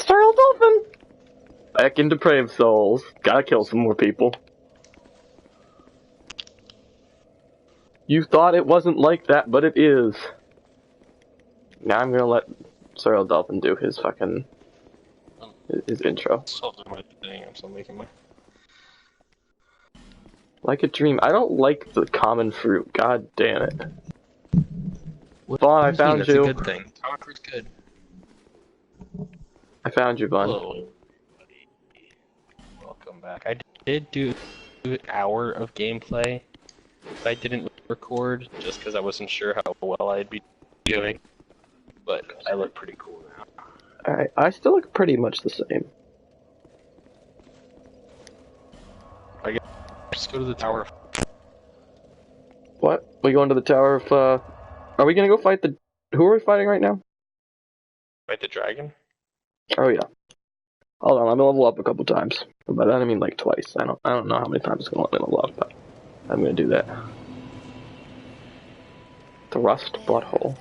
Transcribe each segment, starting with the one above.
SirIIIdolphin! Back in Depraved Souls. Gotta kill some more people. You thought it wasn't like that, but it is. Now I'm gonna let SirIIIdolphin do his fucking... his intro. Like a dream. I don't like the common fruit. God damn it. Vaughn, I found you. That's a good thing. Common fruit's good. I found you, Vaughn. Hello. Welcome back. I did do an hour of gameplay. I didn't record just because I wasn't sure how well I'd be doing. But I look pretty cool now. Alright, I still look pretty much the same. I guess just go to the tower. What? We going to the tower of, Are we gonna go fight the... Who are we fighting right now? Fight the dragon? Oh yeah. Hold on, let me level up a couple times. By that I mean like twice. I don't know how many times it's gonna let me level up, but I'm gonna do that. The rust butthole.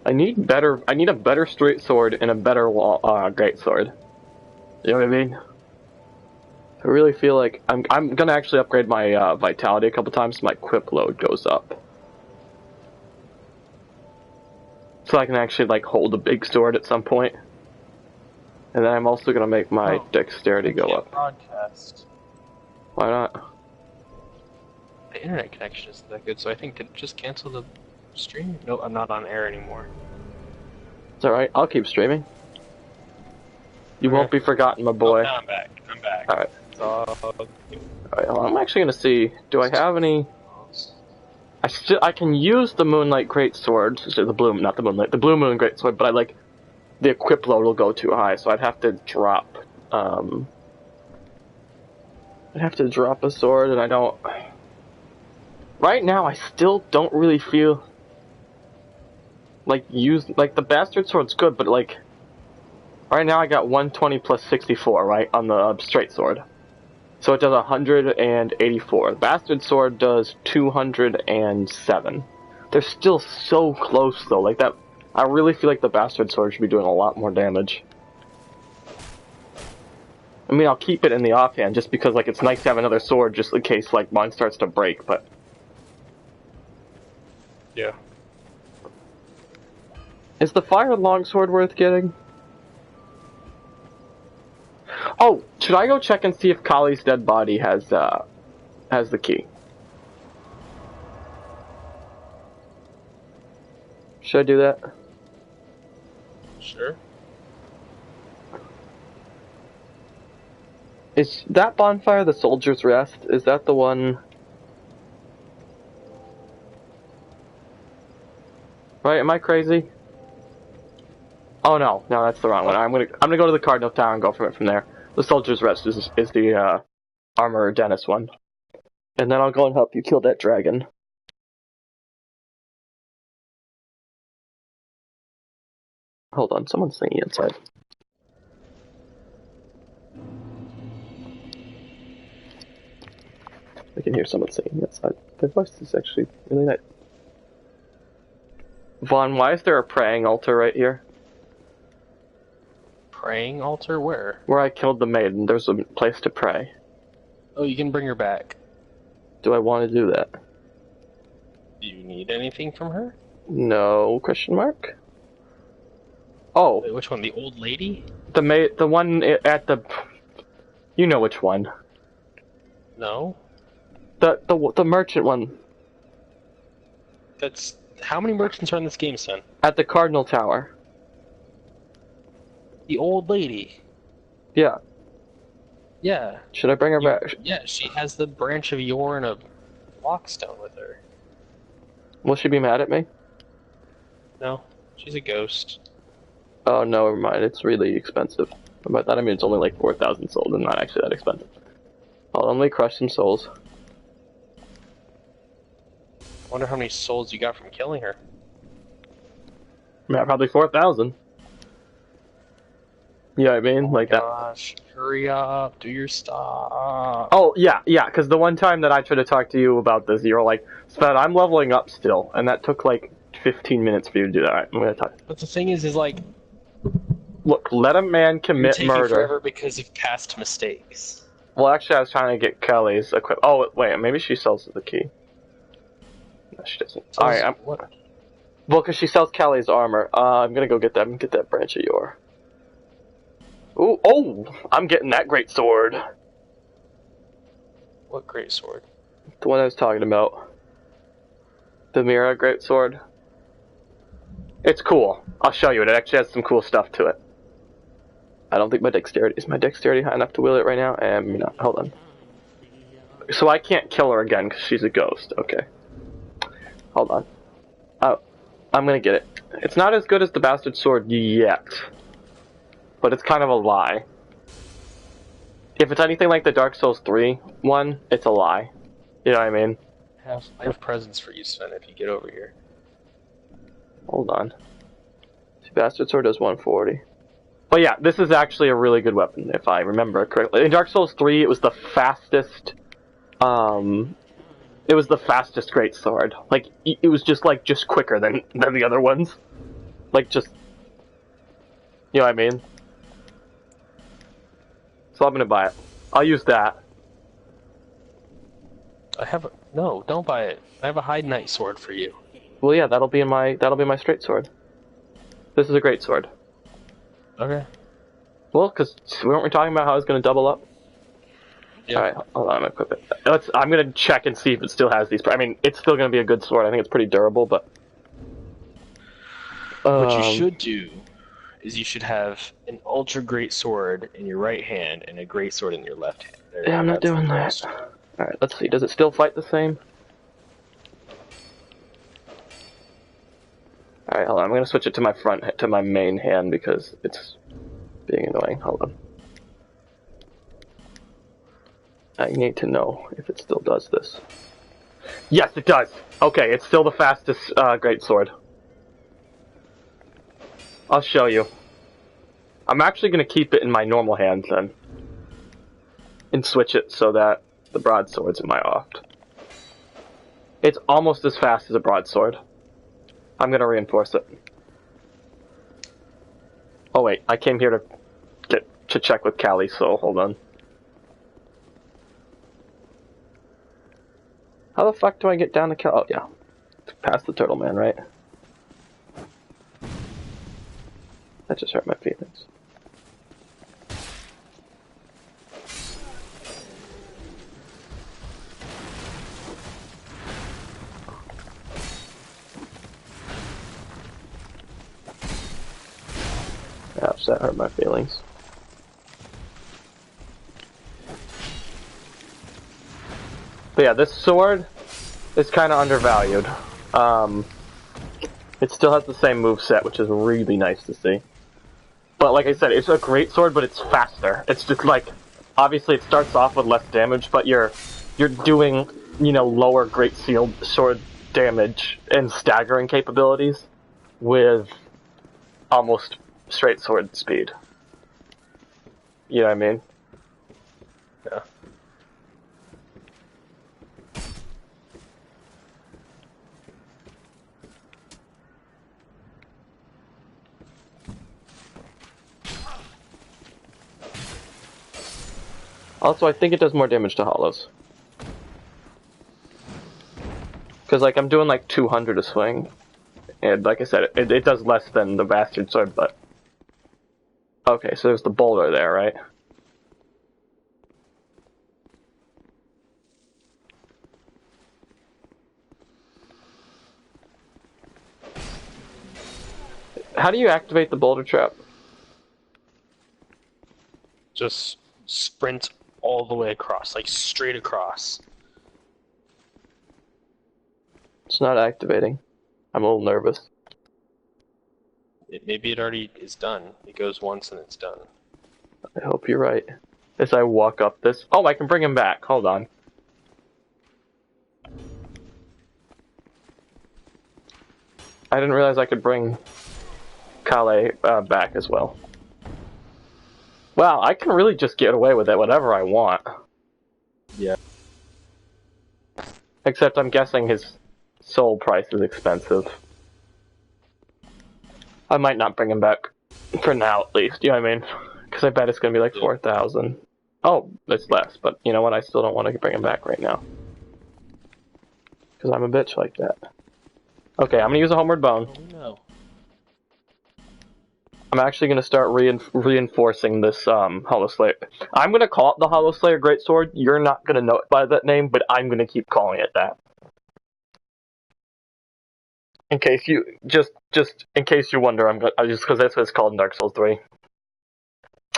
I need a better straight sword and a better great sword. You know what I mean? I really feel like I'm gonna actually upgrade my vitality a couple times so my equip load goes up. So I can actually like hold a big sword at some point. And then I'm also gonna make my dexterity go up. Broadcast. Why not? The internet connection isn't that good, so I think to just cancel the stream. No, I'm not on air anymore. It's alright, I'll keep streaming. You won't be forgotten, my boy. Oh, now I'm back. I'm back. Alright. Alright, I'm actually gonna see, do I have any... I can use the Moonlight Greatsword, the blue Moon Greatsword, but I like... The equip load will go too high, so I'd have to drop, I'd have to drop a sword, and I don't... Right now, I still don't really feel... Like, the Bastard Sword's good, but like... Right now I got 120 plus 64, right, on the straight sword. So it does 184. The Bastard Sword does 207. They're still so close, though, like that... I really feel like the Bastard Sword should be doing a lot more damage. I mean, I'll keep it in the offhand, just because, like, it's nice to have another sword, just in case, like, mine starts to break, but... Yeah. Is the Fire Longsword worth getting? Oh, should I go check and see if Kali's dead body has the key? Should I do that? Sure. Is that bonfire the Soldier's Rest? Is that the one... Right, am I crazy? Oh no, that's the wrong one. I'm gonna go to the Cardinal Tower and go from it from there. The Soldier's Rest is the Armorer Dennis one. And then I'll go and help you kill that dragon. Hold on, someone's singing inside. I can hear someone singing inside. Their voice is actually really nice. Vaughn, why is there a praying altar right here? Praying altar? Where? Where I killed the maiden, there's a place to pray. Oh, you can bring her back. Do I want to do that? Do you need anything from her? No, question mark? Oh. Wait, which one? The old lady? The one at the... You know which one. No. The merchant one. That's... How many merchants are in this game, son? At the Cardinal Tower. The old lady. Yeah. Yeah. Should I bring her back? Yeah, she has the branch of yore and a lockstone with her. Will she be mad at me? No, she's a ghost. Oh, no, never mind. It's really expensive. By that I mean it's only like 4,000 souls and not actually that expensive. I'll only crush some souls. I wonder how many souls you got from killing her. Yeah, probably 4,000. You know what I mean? Like that. Gosh, hurry up, do your stuff. Oh, yeah, because the one time that I tried to talk to you about this, you were like, Sven, I'm leveling up still, and that took like 15 minutes for you to do that. Alright, I'm gonna talk. But the thing is like, Look, let a man you're commit taking murder. forever because of past mistakes. Well, actually, I was trying to get Kelly's equip. Oh, wait, maybe she sells the key. No, she doesn't. Alright, What? well, because she sells Kelly's armor. I'm gonna go get that branch of yore. Ooh, oh! I'm getting that great sword. What great sword? The one I was talking about. The Mira great sword. It's cool. I'll show you it. It actually has some cool stuff to it. I don't think my dexterity high enough to wield it right now? No, hold on. So I can't kill her again because she's a ghost. Okay. Hold on. Oh, I'm gonna get it. It's not as good as the bastard sword yet, but it's kind of a lie. If it's anything like the Dark Souls 3 one, it's a lie. You know what I mean? I have presents for you, Sven, if you get over here. Hold on. See, bastard sword does 140. But yeah, this is actually a really good weapon, if I remember correctly. In Dark Souls 3, it was the fastest, it was the fastest great sword. Like, it was just quicker than the other ones. Like, just, you know what I mean? So I'm gonna buy it. I'll use that. No, don't buy it. I have a Hide Knight sword for you. Well, yeah, that'll be my straight sword. This is a great sword. Okay. Well, because weren't we talking about how it's gonna double up? Yeah. Alright, hold on, I'm gonna equip it. I'm gonna check and see if it still has these. I mean, it's still gonna be a good sword. I think it's pretty durable, but. What you should do is you should have an ultra great sword in your right hand and a great sword in your left hand. Yeah, I'm not doing that. Alright, let's see. Does it still fight the same? Alright, hold on. I'm gonna switch it to my main hand because it's being annoying. Hold on. I need to know if it still does this. Yes, it does! Okay, it's still the fastest great sword. I'll show you. I'm actually gonna keep it in my normal hands then. And switch it so that the broadsword's in my oft. It's almost as fast as a broadsword. I'm gonna reinforce it. Oh wait, I came here to check with Callie, so hold on. How the fuck do I get down to Callie? Oh yeah, past the turtle man, right? That just hurt my feelings. Ouch, that hurt my feelings. But yeah, this sword is kind of undervalued. It still has the same moveset, which is really nice to see. But like I said, it's a great sword, but it's faster. It's just like, obviously it starts off with less damage, but you're doing, you know, lower great sword damage and staggering capabilities with almost straight sword speed. You know what I mean? Yeah. Also, I think it does more damage to hollows. Because, like, I'm doing, like, 200 a swing. And, like I said, it does less than the bastard sword, but... Okay, so there's the boulder there, right? How do you activate the boulder trap? Just sprint all the way across, like straight across. It's not activating. I'm a little nervous. Maybe it already is done. It goes once and it's done. I hope you're right. As I walk up this... Oh, I can bring him back. Hold on. I didn't realize I could bring Kale back as well. Wow, I can really just get away with it whatever I want. Yeah. Except I'm guessing his soul price is expensive. I might not bring him back for now, at least. You know what I mean? Because I bet it's gonna be like 4,000. Oh, it's less, but you know what? I still don't want to bring him back right now. Because I'm a bitch like that. Okay, I'm gonna use a homeward bone. Oh no. I'm actually gonna start reinforcing this Hollow Slayer. I'm gonna call it the Hollow Slayer Greatsword. You're not gonna know it by that name, but I'm gonna keep calling it that. In case you just in case you wonder, I'm just because that's what it's called in Dark Souls 3.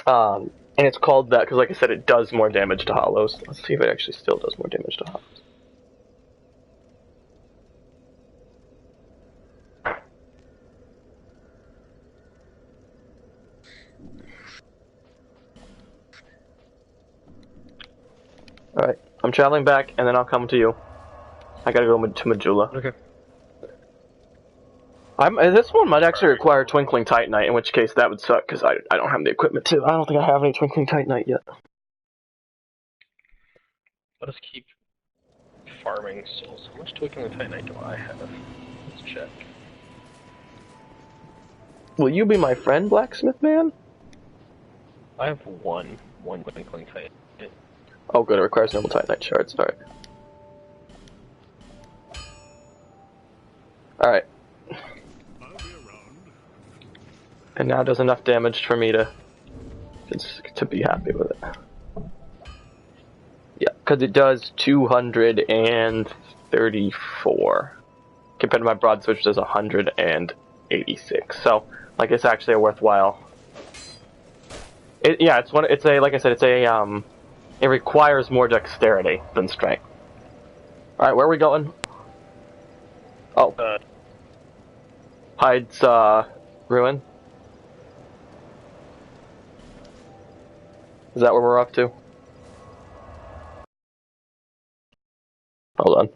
And it's called that because, like I said, it does more damage to hollows. Let's see if it actually still does more damage to hollows. Alright, I'm traveling back, and then I'll come to you. I gotta go to Majula. Okay. This one might actually require Twinkling Titanite, in which case that would suck, because I don't have the equipment to. I don't think I have any Twinkling Titanite yet. Let us keep farming souls. How much Twinkling Titanite do I have? Let's check. Will you be my friend, Blacksmith Man? I have one Twinkling Titanite. Oh good, it requires normal Titanite shards, alright. Alright. And now it does enough damage for me to be happy with it. Yeah, because it does 234 compared to my broadsword, which does 186. So, like, it's actually a worthwhile. It requires more dexterity than strength. All right, where are we going? Oh, Hyde's ruin. Is that where we're up to? Hold on.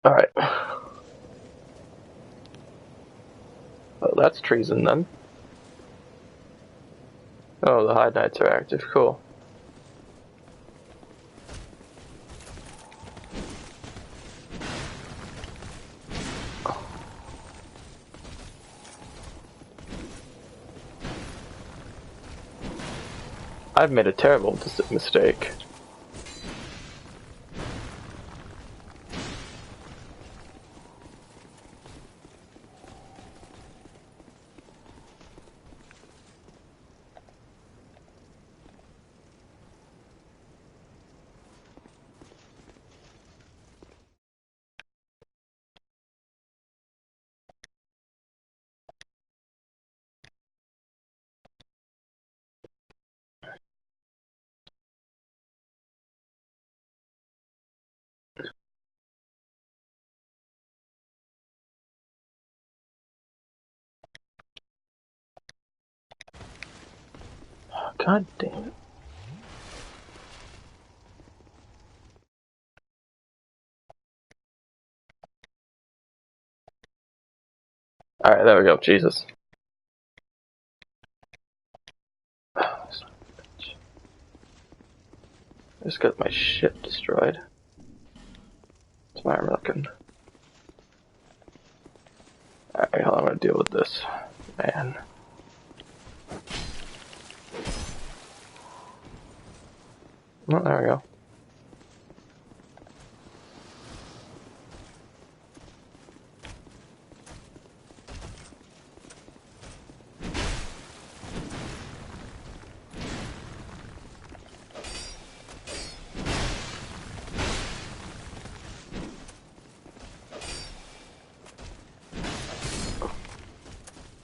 Alright. Oh, that's treason then. Oh, the Hyde Knights are active. Cool. I've made a terrible mistake. God damn it. Alright, there we go. Jesus. I just got my shit destroyed. That's why I'm looking. Alright, how am I gonna deal with this? Man. Oh, there we go.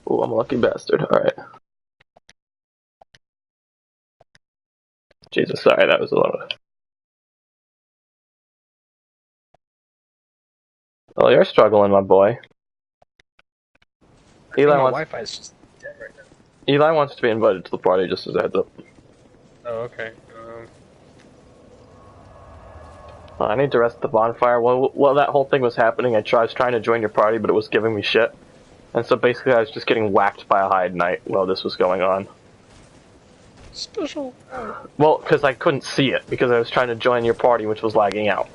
Oh, I'm a lucky bastard. Alright. Jesus, sorry, that was a lot of... Well, you're struggling, my boy. Eli my wants... Wi-Fi is just dead right now. Eli wants to be invited to the party, just as a heads up. Oh, okay. I need to rest at the bonfire. While that whole thing was happening, I was trying to join your party, but it was giving me shit. And so basically I was just getting whacked by a Hide Knight while this was going on. Special. Well, because I couldn't see it, because I was trying to join your party, which was lagging out.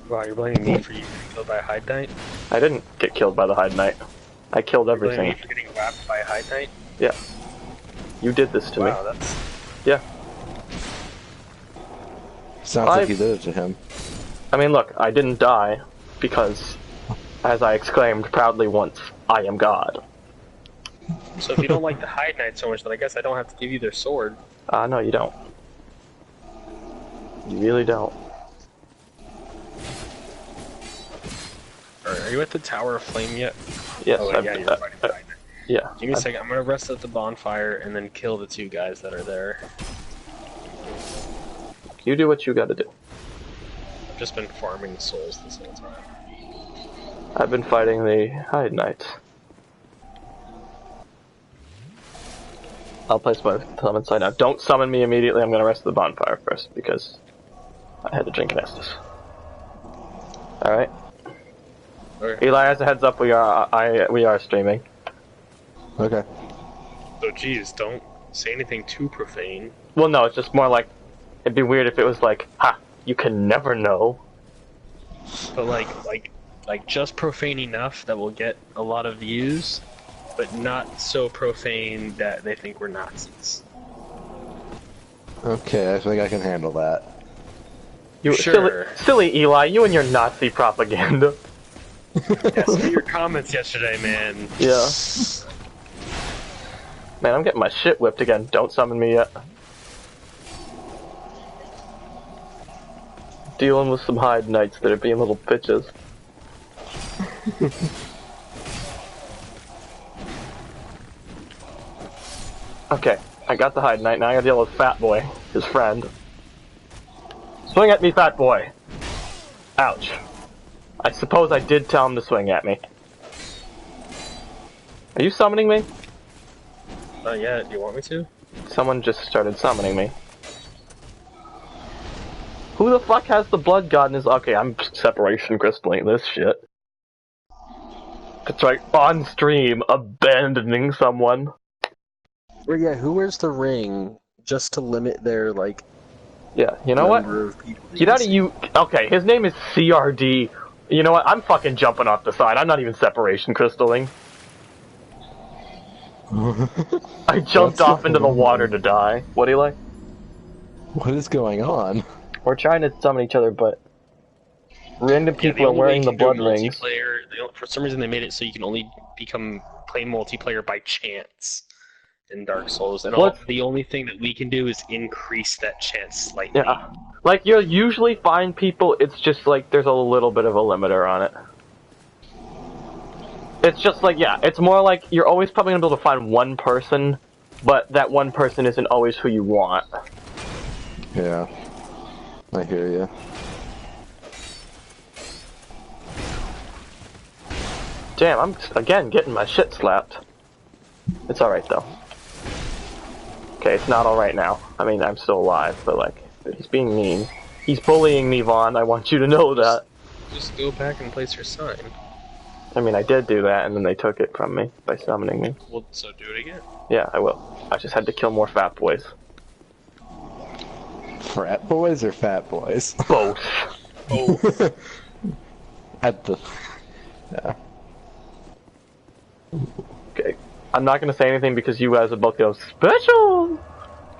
Wow, you're blaming me for you getting killed by a Hide Knight? I didn't get killed by the Hide Knight. I killed everything. You're blaming me for getting whacked by a Hide Knight? Yeah. You did this to me. Wow, that's... Yeah. Sounds like you did it to him. I mean, look, I didn't die, because, as I exclaimed proudly once, I am God. So if you don't like the Hide Knight so much, then I guess I don't have to give you their sword. No, you don't. You really don't. Are you at the Tower of Flame yet? Yes, oh, I've yeah, been, you're fighting the Hide Knight. Yeah. Give me a second, I'm gonna rest at the bonfire and then kill the two guys that are there. You do what you gotta do. I've just been farming souls this whole time. I've been fighting the Hide Knights. I'll place my thumb inside now. Don't summon me immediately, I'm gonna rest at the bonfire first, because I had to drink an Estus. Alright. Okay. Eli, as a heads up, we are streaming. Okay. So geez, don't say anything too profane. Well, no, it's just more like, it'd be weird if it was like, ha, you can never know. But like just profane enough that will get a lot of views, but not so profane that they think we're Nazis. Okay, I think I can handle that. You Sure. silly Eli, you and your Nazi propaganda. Yeah, some of your comments yesterday, man. Yeah. Man, I'm getting my shit whipped again. Don't summon me yet. Dealing with some Hide Knights that are being little bitches. Okay, I got the Hide Knight, now I gotta deal with Fat Boy, his friend. Swing at me, Fat Boy! Ouch. I suppose I did tell him to swing at me. Are you summoning me? Not yet. Do you want me to? Someone just started summoning me. Who the fuck has the blood god in his... Okay, I'm separation crystaling this shit. That's right, on stream, abandoning someone. Well, yeah, who wears the ring just to limit their, like... Yeah, you know what? Get out of you... Okay, his name is CRD. You know what? I'm fucking jumping off the side. I'm not even separation crystaling. I jumped off into the water to die. What do you like? What is going on? We're trying to summon each other, but random people are wearing the blood rings. For some reason, they made it so you can only play multiplayer by chance in Dark Souls, and the only thing that we can do is increase that chance slightly. Yeah, like you'll usually find people. It's just like there's a little bit of a limiter on it. It's just like, yeah, it's more like you're always probably gonna be able to find one person, but that one person isn't always who you want. Yeah, I hear you. Damn, I'm again getting my shit slapped. It's alright though. Okay, it's not alright now. I mean, I'm still alive, but like, he's being mean. He's bullying me, Vaughn, I want you to know that. Just go back and place your sign. I mean, I did do that, and then they took it from me by summoning me. Well, so do it again. Yeah, I will. I just had to kill more fat boys. Frat boys or fat boys? Both. Oh. At the... Yeah. Okay. I'm not gonna say anything because you guys would both go, special!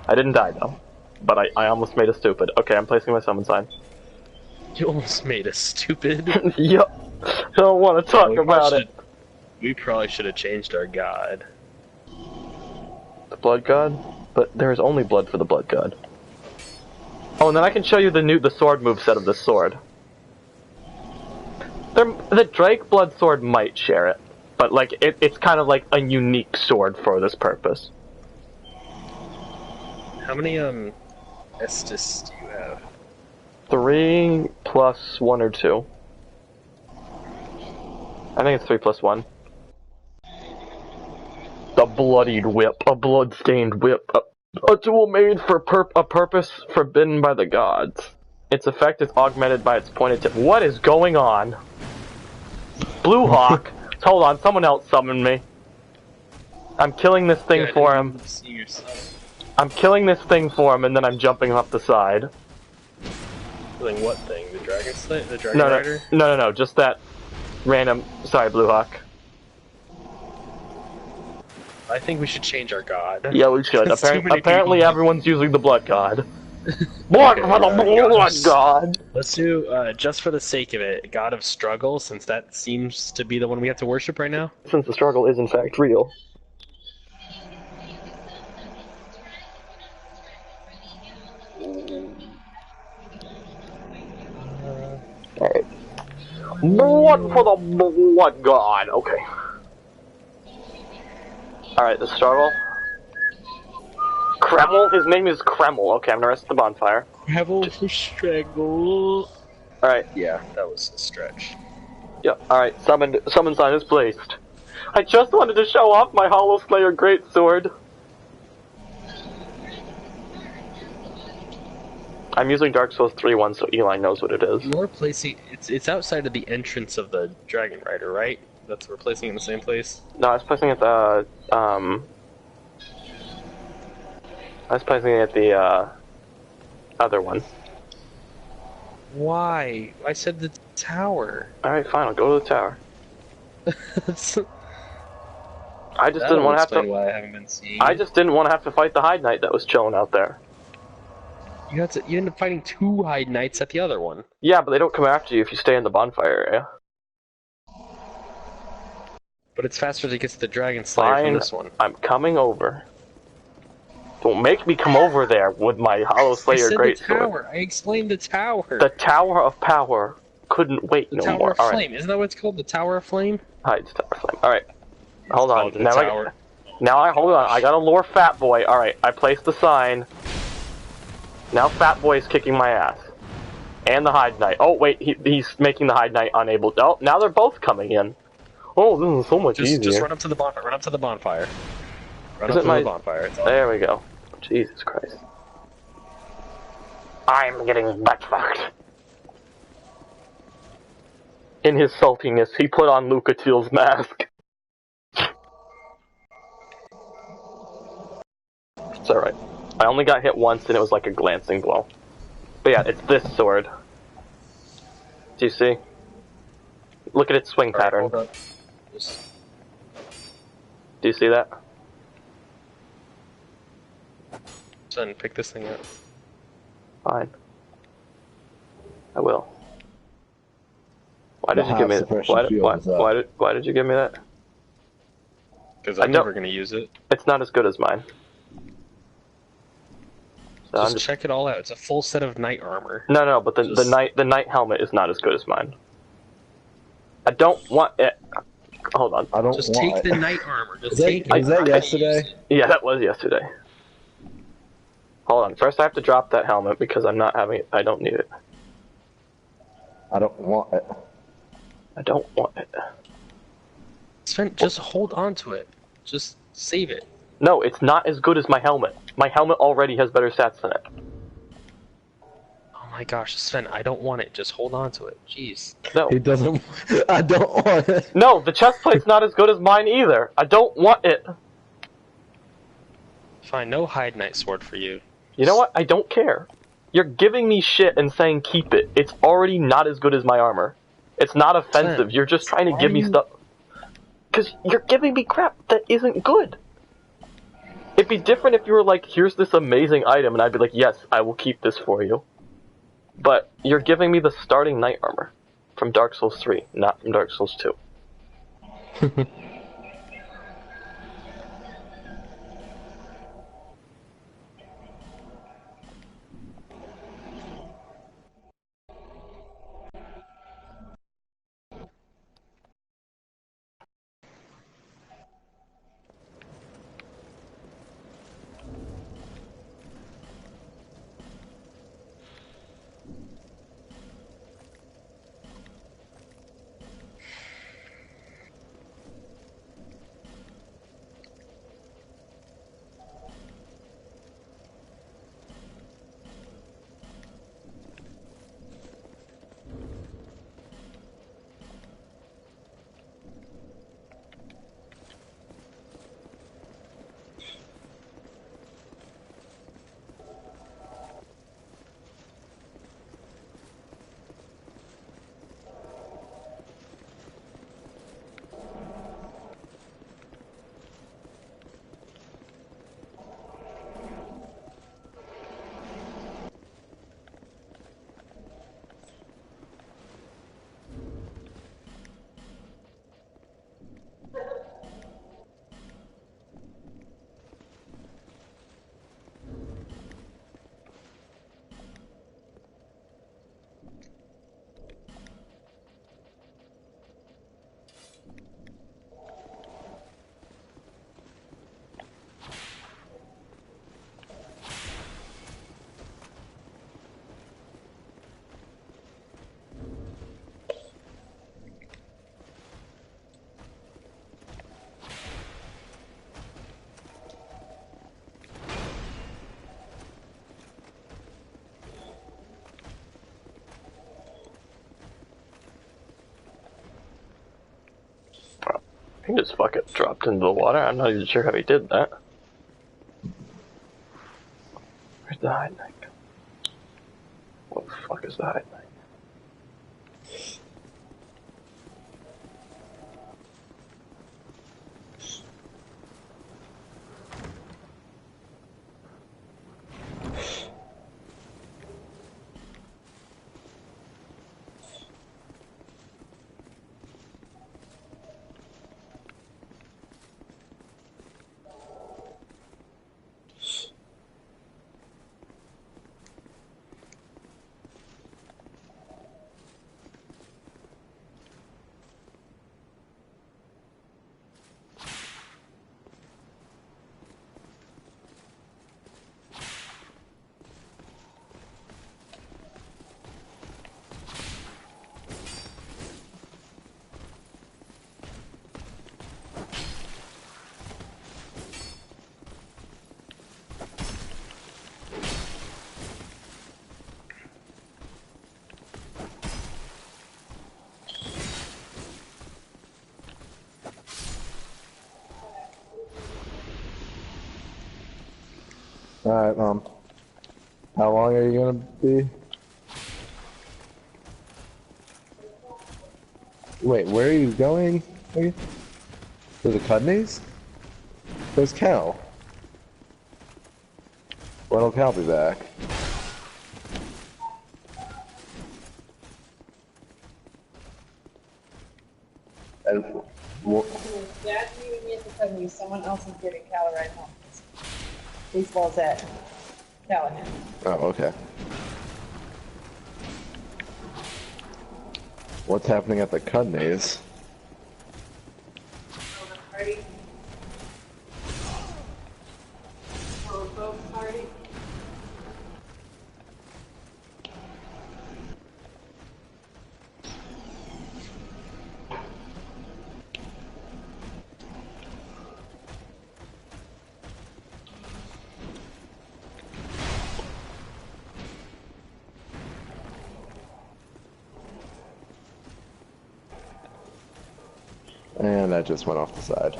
I didn't die, though. But I almost made a stupid. Okay, I'm placing my summon sign. You almost made us stupid. Yep. I don't want to talk about it. We probably should have changed our god. The blood god? But there is only blood for the blood god. Oh, and then I can show you the sword moveset of this sword. The Drake blood sword might share it, but like it's kind of like a unique sword for this purpose. How many Estus do you have? 3 plus 1 or 2. I think it's 3 plus 1. The bloodied whip, a blood-stained whip, a tool made for a purpose forbidden by the gods. Its effect is augmented by its pointed tip. What is going on? Blue Hawk, Hold on, someone else summoned me. I'm killing this thing for him. I'm killing this thing for him, and then I'm jumping off the side. Killing what thing? The dragon slate? The dragon rider? No, just that random. Sorry, Blue Hawk. I think we should change our god. Yeah, we should. Apparently, everyone's using the blood god. Blood Okay, for the blood god. Let's do, just for the sake of it, God of Struggle, since that seems to be the one we have to worship right now. Since the struggle is in fact real. Alright. Blood for the blood god. Okay. Alright, the struggle. Kreml? His name is Kreml. Okay, I'm gonna rest the bonfire. Kreml for Struggle. Alright. Yeah, that was a stretch. Yep, alright, summon sign is placed. I just wanted to show off my Hollow Slayer Greatsword. I'm using Dark Souls 3-1 so Eli knows what it is. We're placing it's outside of the entrance of the Dragon Rider, right? That's we're placing in the same place? No, I was placing it at the other one. Why? I said the tower. Alright, fine, I'll go to the tower. I just didn't want to have to. Why I haven't been seeing. I just didn't want to have to fight the Hide Knight that was chilling out there. You end up fighting 2 Hide Knights at the other one. Yeah, but they don't come after you if you stay in the bonfire area. But it's faster to get to the Dragon Slayer from this one. I'm coming over. Don't make me come over there with my Hollow Slayer Greatsword. I explained the tower. The Tower of Power couldn't wait no more. The Tower of Flame. Isn't that what it's called? The Tower of Flame? Hi, it's Tower of Flame. Alright. Hold on. Hold on. I got a lure Fat Boy. Alright, I placed the sign. Now Fat Boy is kicking my ass. And the Hide Knight. Oh, wait, he's making the Hide Knight unable. Oh, now they're both coming in. Oh, this is so much easier. Just run up to the bonfire. Run up to the bonfire. The bonfire. There we go. Jesus Christ. I'm getting butt fucked. In his saltiness, he put on Lucatiel's mask. It's alright. I only got hit once and it was like a glancing blow. But yeah, it's this sword. Do you see? Look at its swing pattern. Do you see that? Son, pick this thing up. Fine. I will. Why did you give me that? Why did you give me that? Because I'm never going to use it. It's not as good as mine. So just check it all out. It's a full set of knight armor. No, but the knight helmet is not as good as mine. I don't want it. Hold on. I don't just want take it. the knight armor. Just take it. Was that yesterday? Yeah, that was yesterday. Hold on. First, I have to drop that helmet because I'm not having it. I don't need it. I don't want it. I don't want it. Sven, just hold on to it. Just save it. No, it's not as good as my helmet. My helmet already has better stats than it. Oh my gosh, Sven, I don't want it. Just hold on to it. Jeez. No. He doesn't. I don't want it. No, the chest plate's not as good as mine either. I don't want it. Fine, no Hide Knight sword for you. You know what? I don't care. You're giving me shit and saying keep it. It's already not as good as my armor. It's not offensive. You're just trying to give me stuff. Because you're giving me crap that isn't good. It'd be different if you were like, here's this amazing item, and I'd be like, yes, I will keep this for you. But you're giving me the starting knight armor from Dark Souls 3, not from Dark Souls 2. can just fuck it dropped into the water. I'm not even sure how he did that. Where's the hide knight? What the fuck is the hide knight? Alright, how long are you gonna be? Wait, where are you going? To the Cudneys? Where's Cal? When'll Cal be back? And Dad's leaving me at the Cudneys. Someone else is getting Cal a ride home. Baseball's at Callahan. oh, okay. What's happening at the Cudneys? Party. Folks party. And that just went off the side.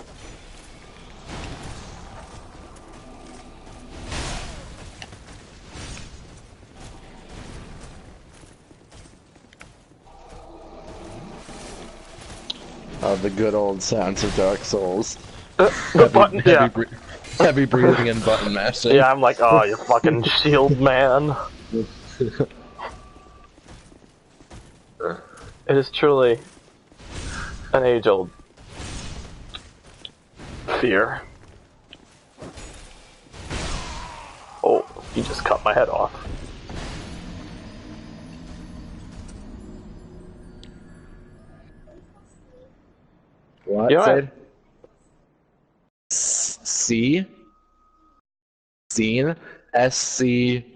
The good old sounds of Dark Souls. The button, yeah. Heavy breathing and button mashing. Yeah, I'm like, oh, you fucking shield man. It is truly an age-old fear. Oh, you just cut my head off. What, You know Sid? C? Scene? S-C-E-N-E.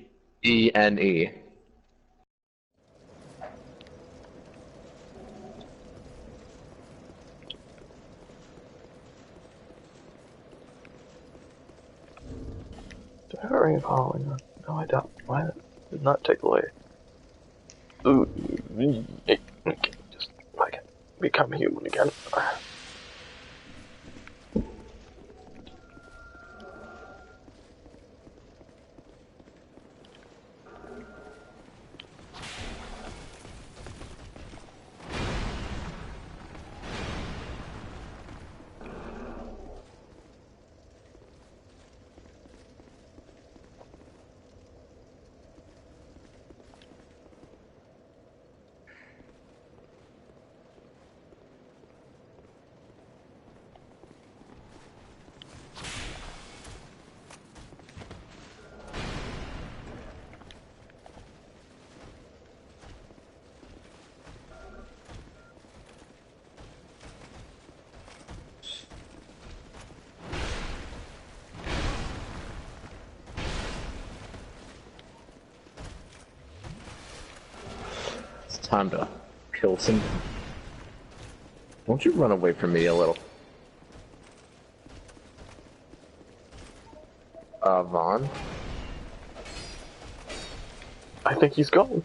Do I have a ring of following? No, I don't. Why did not take away? Ooh, okay, just fucking become human again. Time to kill some. Won't you run away from me a little? Vaughn? I think he's gone.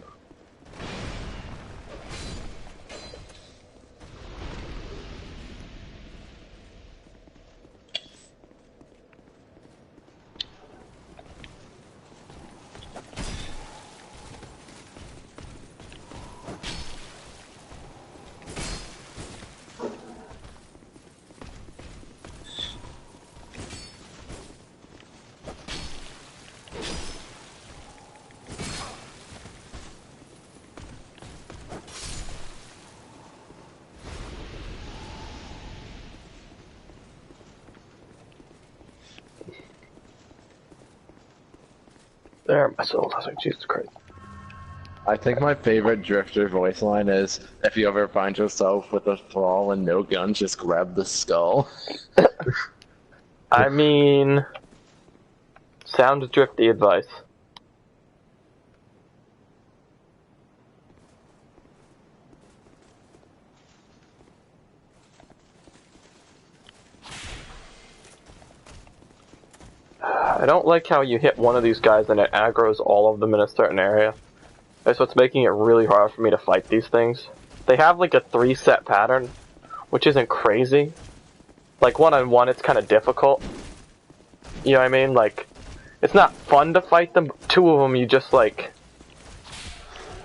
There, my soul. I was like, Jesus Christ. I think my favorite Drifter voice line is, if you ever find yourself with a thrall and no gun, just grab the skull. I mean, sound drifty advice. I don't like how you hit one of these guys and it aggroes all of them in a certain area. That's what's making it really hard for me to fight these things. They have like a 3-set pattern, which isn't crazy. Like one-on-one, it's kind of difficult. You know what I mean? Like, it's not fun to fight them. 2 of them, you just like,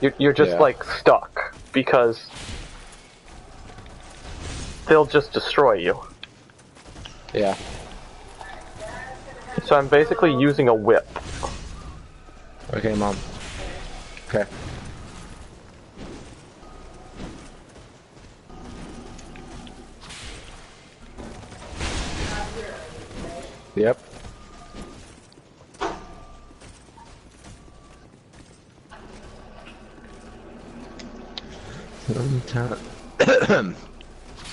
you're just like stuck because they'll just destroy you. Yeah. So I'm basically using a whip. Okay, Mom. Okay. Yep.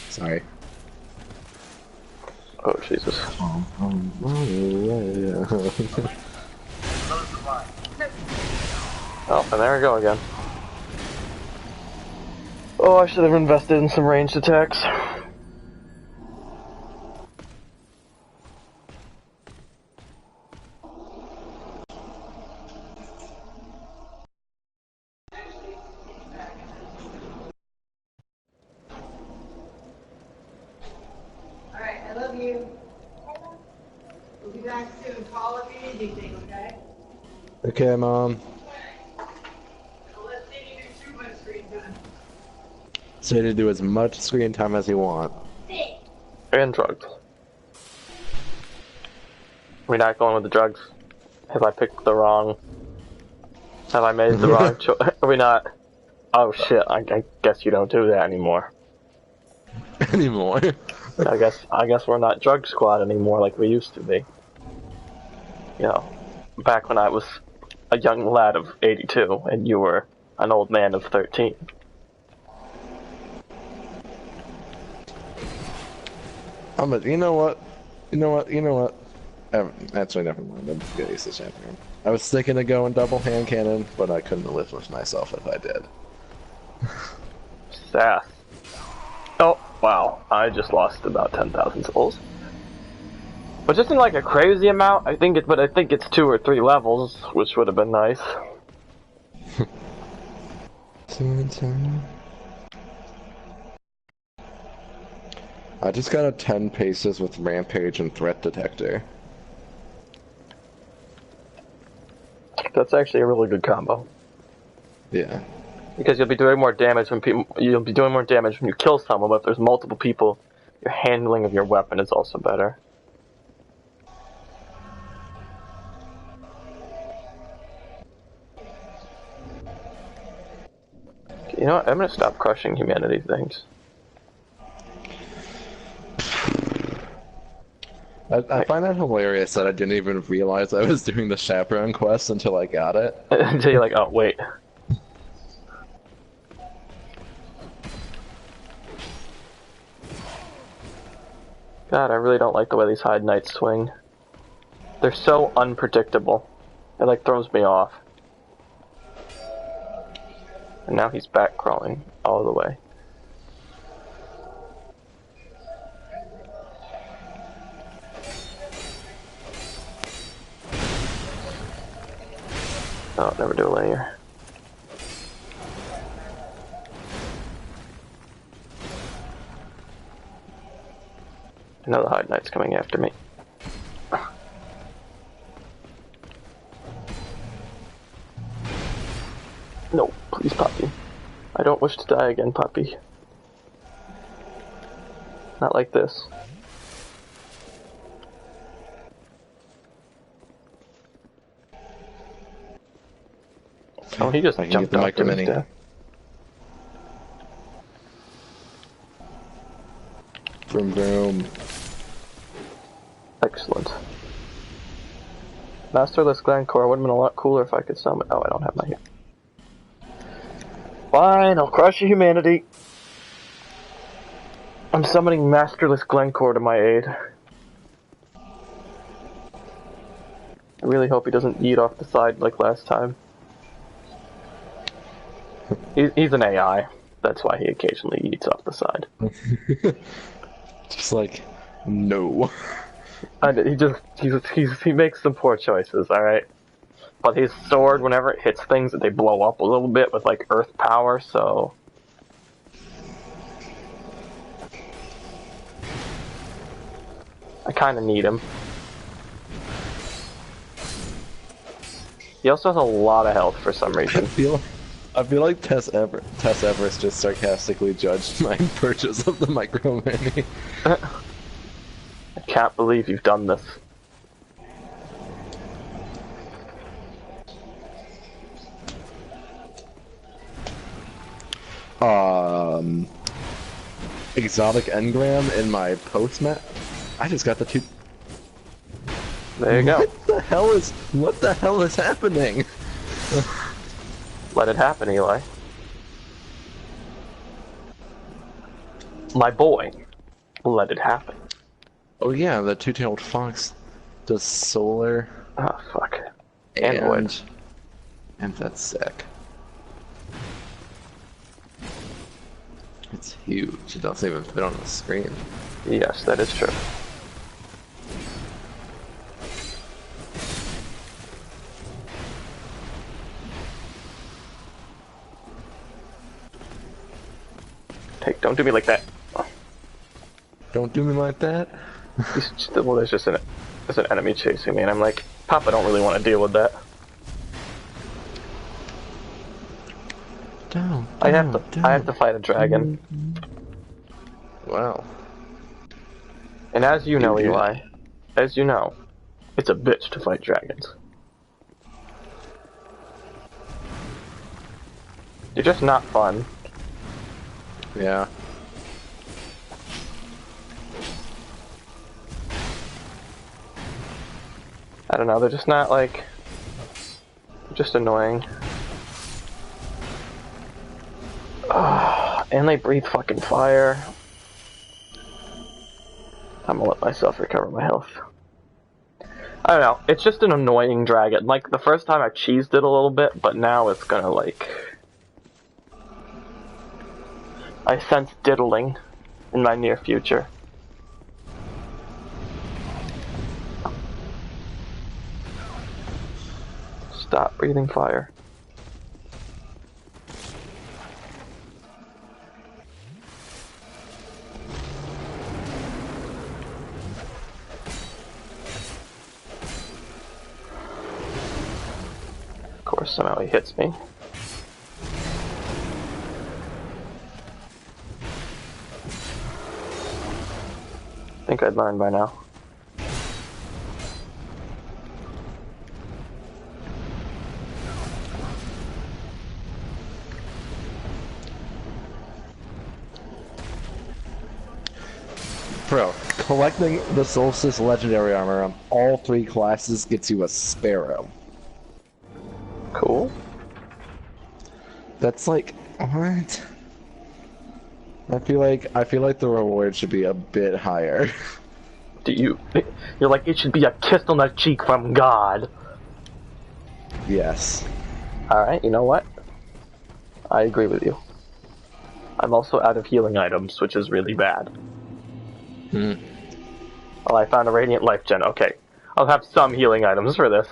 Sorry. Oh, Jesus. Oh, and there we go again. Oh, I should have invested in some ranged attacks. Alright, I love you. We'll be back soon. Call if you need anything, okay? Okay, Mom. Don't let Sadie do too much screen time. Say to do as much screen time as you want. And drugs. We're not going with the drugs. Have I picked the wrong... Have I made the wrong choice? Are we not... Oh shit, I guess you don't do that anymore. Anymore. I guess we're not drug squad anymore like we used to be. You know, back when I was a young lad of 82 and you were an old man of 13. You know what? Actually, never mind. I'm just gonna use the champion. I was thinking of going double hand cannon, but I couldn't live with myself if I did. Sass. Oh, wow. I just lost about 10,000 souls. But just in like a crazy amount, I think it's 2 or 3 levels, which would have been nice. I just got a 10 paces with rampage and threat detector. That's actually a really good combo. Yeah. Because you'll be doing more damage when you kill someone, but if there's multiple people, your handling of your weapon is also better. You know what? I'm gonna stop crushing humanity things. I find that hilarious that I didn't even realize I was doing the chaperone quest until I got it. Until you're like, oh wait. God, I really don't like the way these Hide Knights swing. They're so unpredictable. It like throws me off. And now he's back crawling all the way. Oh, never do a linear. Another Hide Knight's coming after me. No, please, Poppy. I don't wish to die again, Poppy. Not like this. Oh, he just jumped the out micro to his mini. death. Vroom vroom. Excellent. Masterless Glencore would have been a lot cooler if I could summon. Oh, I don't have my here. Fine, I'll crush your humanity. I'm summoning Masterless Glencore to my aid. I really hope he doesn't eat off the side like last time. He's an AI. That's why he occasionally eats off the side. Just like, no. He makes some poor choices, alright? But his sword, whenever it hits things, they blow up a little bit with like earth power, so... I kinda need him. He also has a lot of health for some reason. I feel like Tess Everest just sarcastically judged my purchase of the Micro Mini. I can't believe you've done this. Exotic engram in my postmat. I just got the two. There you go. What the hell is happening? Let it happen, Eli. My boy. Let it happen. Oh yeah, the two-tailed fox does solar. Oh, fuck. And wood. And that's sick. It's huge. It doesn't even fit on the screen. Yes, that is true. Don't do me like that. Don't do me like that. Well, there's an enemy chasing me, and I'm like, Pop, I don't really want to deal with that. I have to fight a dragon. Wow. And as you know, Eli, as you know, it's a bitch to fight dragons. They're just not fun. Yeah. I don't know, they're just not like... just annoying. And they breathe fucking fire. I'm gonna let myself recover my health. I don't know, it's just an annoying dragon. Like, the first time I cheesed it a little bit, but now it's gonna like... I sense diddling in my near future. Stop breathing fire. Of course, somehow he hits me. I think I'd learn by now. Bro, collecting the Solstice Legendary Armor on all 3 classes gets you a Sparrow. Cool. That's like, what? I feel like the reward should be a bit higher. You're like, it should be a kiss on the cheek from God. Yes. Alright, you know what? I agree with you. I'm also out of healing items, which is really bad. Hmm. Well, I found a Radiant Life Gen. Okay. I'll have some healing items for this.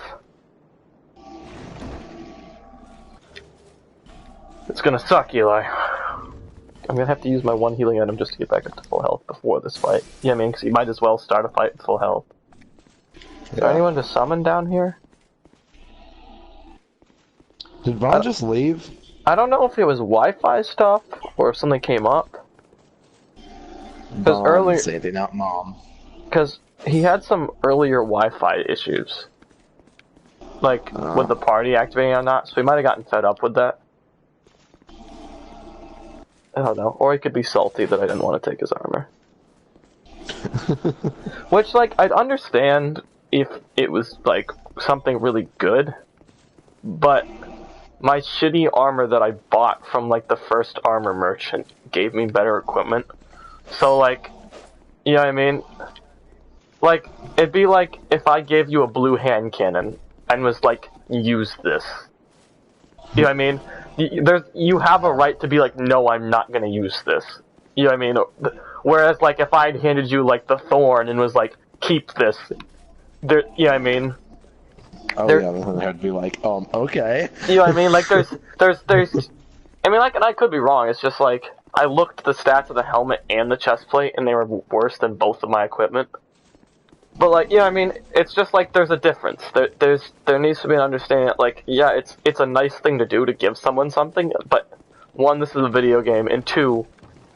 It's gonna suck, Eli. I'm gonna have to use my one healing item just to get back up to full health before this fight. Yeah, I mean, because you might as well start a fight with full health. Is there anyone to summon down here? Did Vaughn just leave? I don't know if it was Wi-Fi stuff or if something came up. Because earlier, Saving out Mom. because he had some earlier Wi-Fi issues, like with the party activating or not. So he might have gotten fed up with that. I don't know, or he could be salty that I didn't want to take his armor. Which, like, I'd understand if it was like something really good, but my shitty armor that I bought from like the first armor merchant gave me better equipment. So like, you know what I mean? Like, it'd be like if I gave you a blue hand cannon and was like, use this. You know what I mean? You have a right to be like, no, I'm not gonna use this. You know what I mean? Whereas like if I'd handed you like the thorn and was like, keep this, there, you know what I mean? Oh yeah, then I'd be like, okay. You know what I mean? Like there's, I mean, like, and I could be wrong. It's just like I looked at the stats of the helmet and the chest plate, and they were worse than both of my equipment. But like, you know what I mean? It's just like there's a difference. There needs to be an understanding that, like, yeah, it's a nice thing to do to give someone something, but one, this is a video game, and two,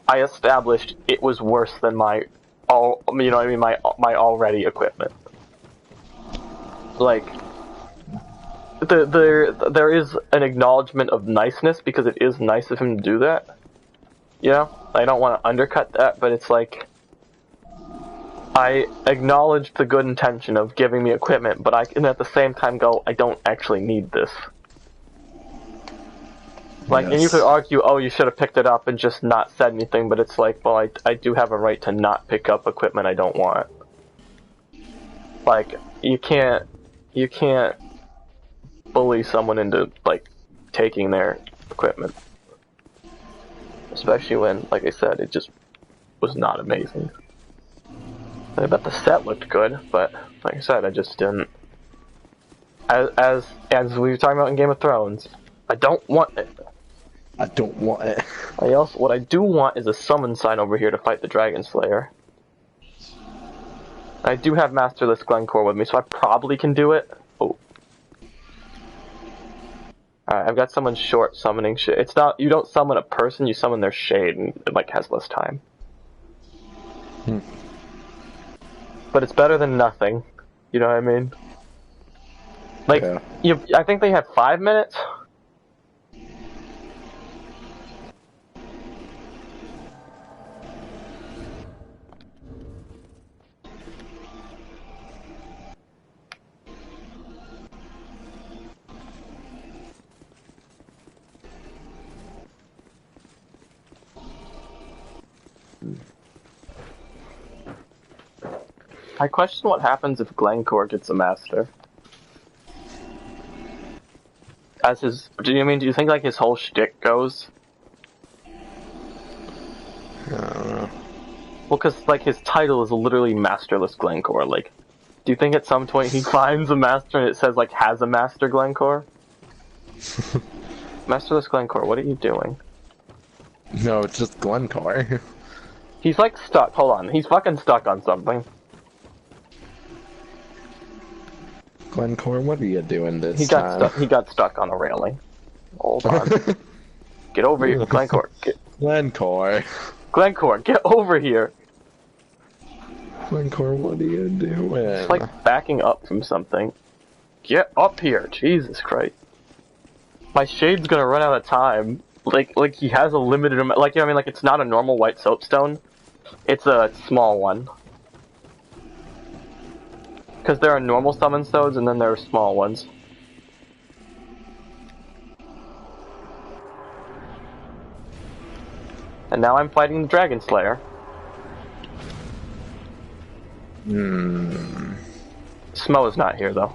I established it was worse than my you know what I mean, my already equipment. Like, there is an acknowledgement of niceness because it is nice of him to do that. You know, I don't want to undercut that, but it's like I acknowledge the good intention of giving me equipment, but I can at the same time go, I don't actually need this. Like, Yes. and you could argue, oh, you should have picked it up and just not said anything, but it's like, well, I do have a right to not pick up equipment I don't want. Like, you can't bully someone into, like, taking their equipment. Especially when, like I said, it just was not amazing. I bet the set looked good, but like I said, I just didn't. As we were talking about in Game of Thrones, I don't want it. I don't want it. What I do want is a summon sign over here to fight the Dragon Slayer. I do have Masterless Glencore with me, so I probably can do it. Oh. Alright, I've got someone short summoning shit. It's not, you don't summon a person, you summon their shade, and it like has less time. But it's better than nothing. You know what I mean? Like, Yeah. I think they had 5 minutes. I question what happens if Glencore gets a master. As his, do you think like his whole shtick goes? I don't know. Well, cause like his title is literally Masterless Glencore. Like, do you think at some point he finds a master and it says like has a master Glencore? Masterless Glencore, what are you doing? No, it's just Glencore. He's like stuck. Hold on, he's fucking stuck on something. Glencore, what are you doing this He got time? stuck. He got stuck on a railing. Hold on. Get over here, Glencore. Glencore. Glencore, get over here. Glencore, what are you doing? It's like backing up from something. Get up here, Jesus Christ. My shade's gonna run out of time. Like he has a limited amount. Like, you know what I mean? Like, it's not a normal white soapstone. It's a small one. Because there are normal summon stones and then there are small ones. And now I'm fighting the Dragon Slayer. Smo is not here though.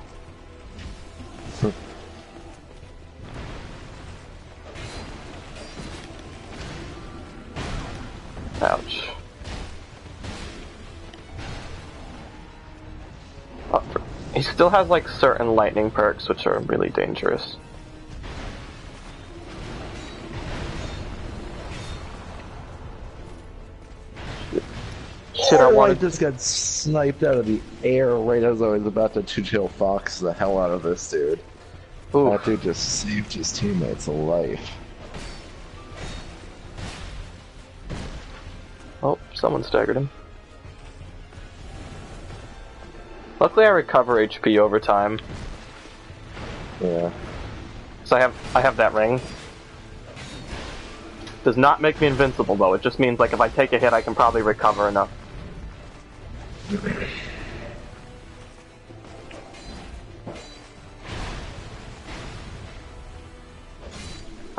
Ouch. He still has like certain lightning perks which are really dangerous. Shit, I just got sniped out of the air right as I was about to two-tail fox the hell out of this dude. Oof. That dude just saved his teammates' life. Oh, someone staggered him. Luckily I recover HP over time. Yeah. So I have that ring. Does not make me invincible though, it just means like if I take a hit I can probably recover enough.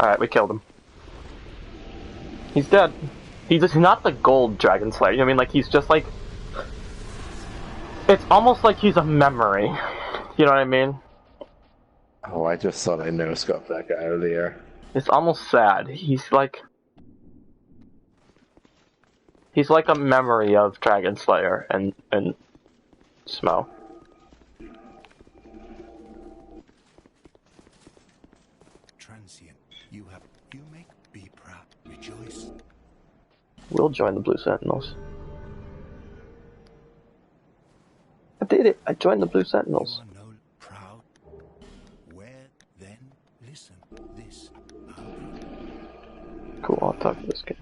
Alright, we killed him. He's dead. He's just not the gold Dragon Slayer, you know what I mean? Like, he's just like... It's almost like he's a memory. You know what I mean? Oh, I just thought I no-scoped that guy out of the air. It's almost sad. He's like a memory of Dragon Slayer and Smo. Transient, you make be proud, rejoice. We'll join the Blue Sentinels. I did it. I joined the Blue Sentinels. You are no proud. Where then listen this. Cool, I'll talk to this guy.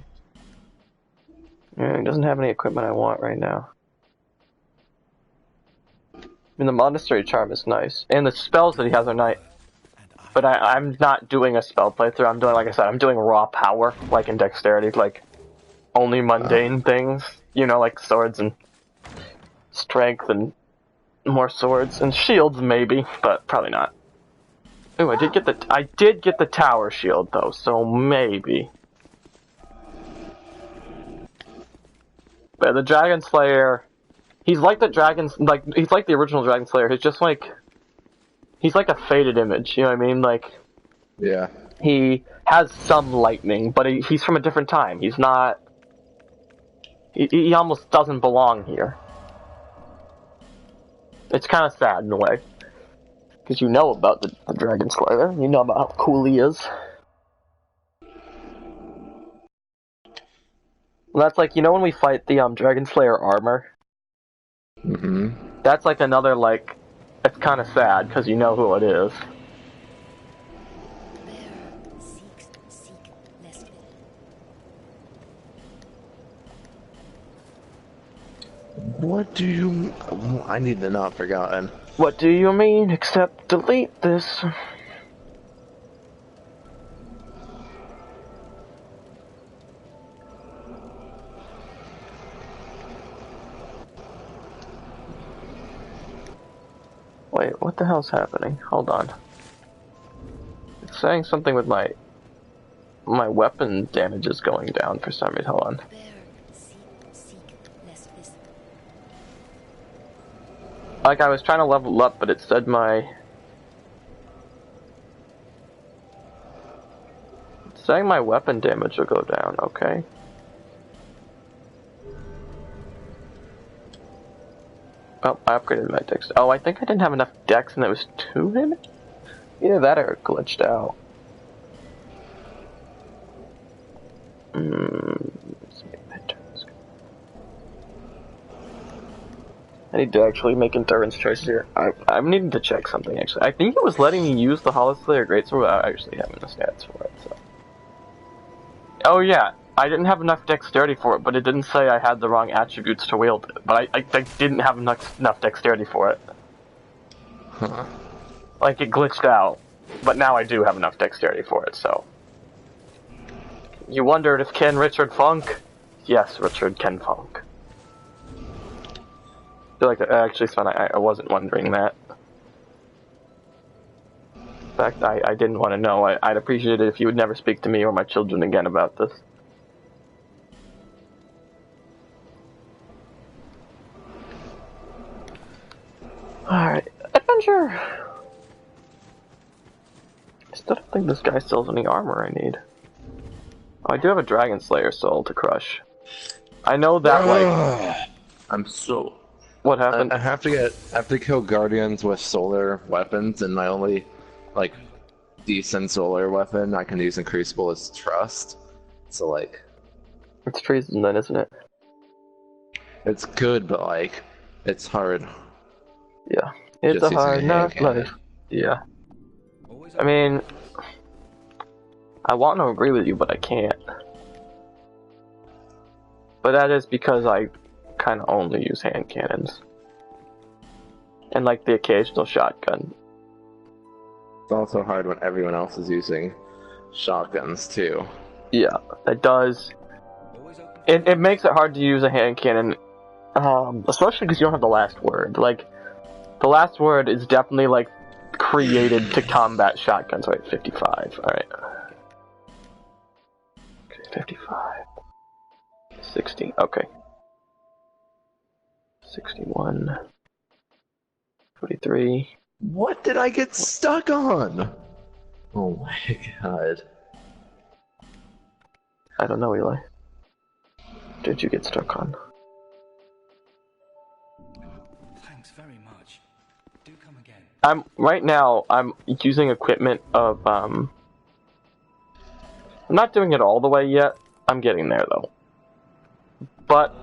Yeah, he doesn't have any equipment I want right now. I mean, the Monastery Charm is nice. And the spells that he has are nice. But I'm not doing a spell playthrough. I'm doing, like I said, I'm doing raw power, like in Dexterity, like only mundane things. You know, like swords and strength and more swords. And shields, maybe, but probably not. Ooh, I did get the tower shield, though, so maybe. But the Dragon Slayer, he's like the he's like the original Dragon Slayer. He's just like, he's like a faded image. You know what I mean? Like, Yeah. he has some lightning, but he's from a different time. He's not. He almost doesn't belong here. It's kind of sad in a way, because you know about the Dragon Slayer. You know about how cool he is. Well, that's like, you know when we fight the Dragon Slayer armor? Mm-hmm. That's like another, like, it's kind of sad, because you know who it is. What do you... I need the not forgotten. What do you mean, except delete this? Wait, what the hell's happening? Hold on. It's saying something with my weapon damage is going down for some reason. Hold on. Like, I was trying to level up, but it said it's saying my weapon damage will go down, okay. Oh, I upgraded my dex. Oh, I think I didn't have enough dex and it was 2 damage? Either that or it glitched out. Let's make my turns. I need to actually make endurance choices here. I'm needing to check something, actually. I think it was letting me use the Hollow Slayer Greatsword without actually having the stats for it, so. Oh yeah, I didn't have enough dexterity for it, but it didn't say I had the wrong attributes to wield it. But I didn't have enough dexterity for it. Huh. Like, it glitched out, but now I do have enough dexterity for it, so. You wondered if can Richard funk? Yes, Richard can funk. I feel like actually, Sven, I wasn't wondering that. In fact, I didn't want to know. I'd appreciate it if you would never speak to me or my children again about this. Alright, adventure! I still don't think this guy still has any armor I need. Oh, I do have a Dragon Slayer soul to crush. I know that, like... I'm so... What happened? I have to kill guardians with solar weapons, and my only, like, decent solar weapon I can use in Crucible is Trust. So, like... It's treason then, isn't it? It's good, but, like, it's hard. Yeah. It's Just a hard using a hand enough life. Yeah. I mean... I want to agree with you, but I can't. But that is because I kind of only use hand cannons. And like the occasional shotgun. It's also hard when everyone else is using shotguns, too. Yeah, it does. It makes it hard to use a hand cannon, especially because you don't have the last word. Like, the last word is definitely, like, created to combat shotguns. Right, 55, alright. 55. 60, okay. 61. 43. What did I get stuck on? Oh my god. I don't know, Eli. What did you get stuck on? Thanks very much. Do come again. Right now, I'm using equipment of, I'm not doing it all the way yet. I'm getting there, though. But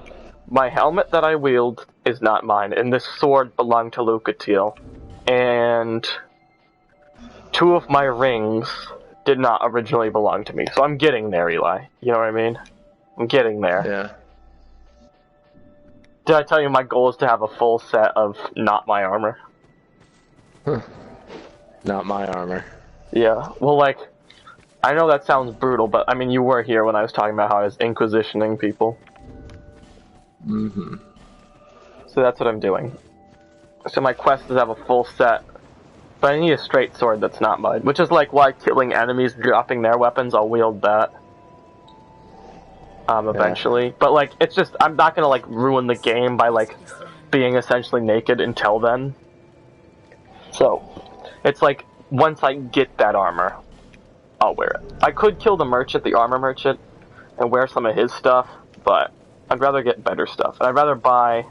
my helmet that I wield is not mine, and this sword belonged to Lucatiel. And 2 of my rings did not originally belong to me, so I'm getting there, Eli. You know what I mean? I'm getting there. Yeah. Did I tell you my goal is to have a full set of not my armor? Not my armor. Yeah, well, like, I know that sounds brutal, but I mean, you were here when I was talking about how I was inquisitioning people. Mm-hmm. So that's what I'm doing. So my quest is to have a full set, but I need a straight sword that's not mine, which is like why killing enemies, dropping their weapons, I'll wield that. Eventually. Yeah. But like, it's just, I'm not gonna like ruin the game by like being essentially naked until then. So, it's like, once I get that armor, I'll wear it. I could kill the merchant, the armor merchant, and wear some of his stuff, but I'd rather get better stuff. And I'd rather buy...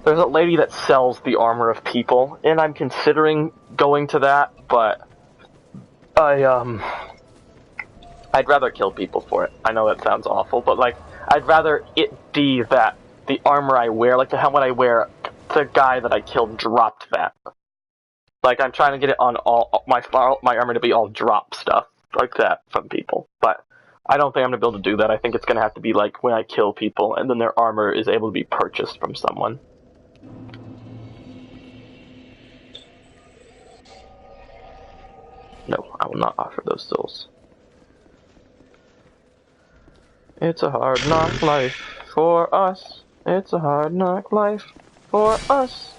There's a lady that sells the armor of people, and I'm considering going to that, but I'd rather kill people for it. I know that sounds awful, but like, I'd rather it be that the armor I wear, like the helmet I wear, the guy that I killed dropped that. Like, I'm trying to get it on all my armor to be all drop stuff like that from people, but I don't think I'm gonna be able to do that. I think it's gonna have to be like when I kill people, and then their armor is able to be purchased from someone. No, I will not offer those souls. It's a hard knock life for us. It's a hard knock life for us.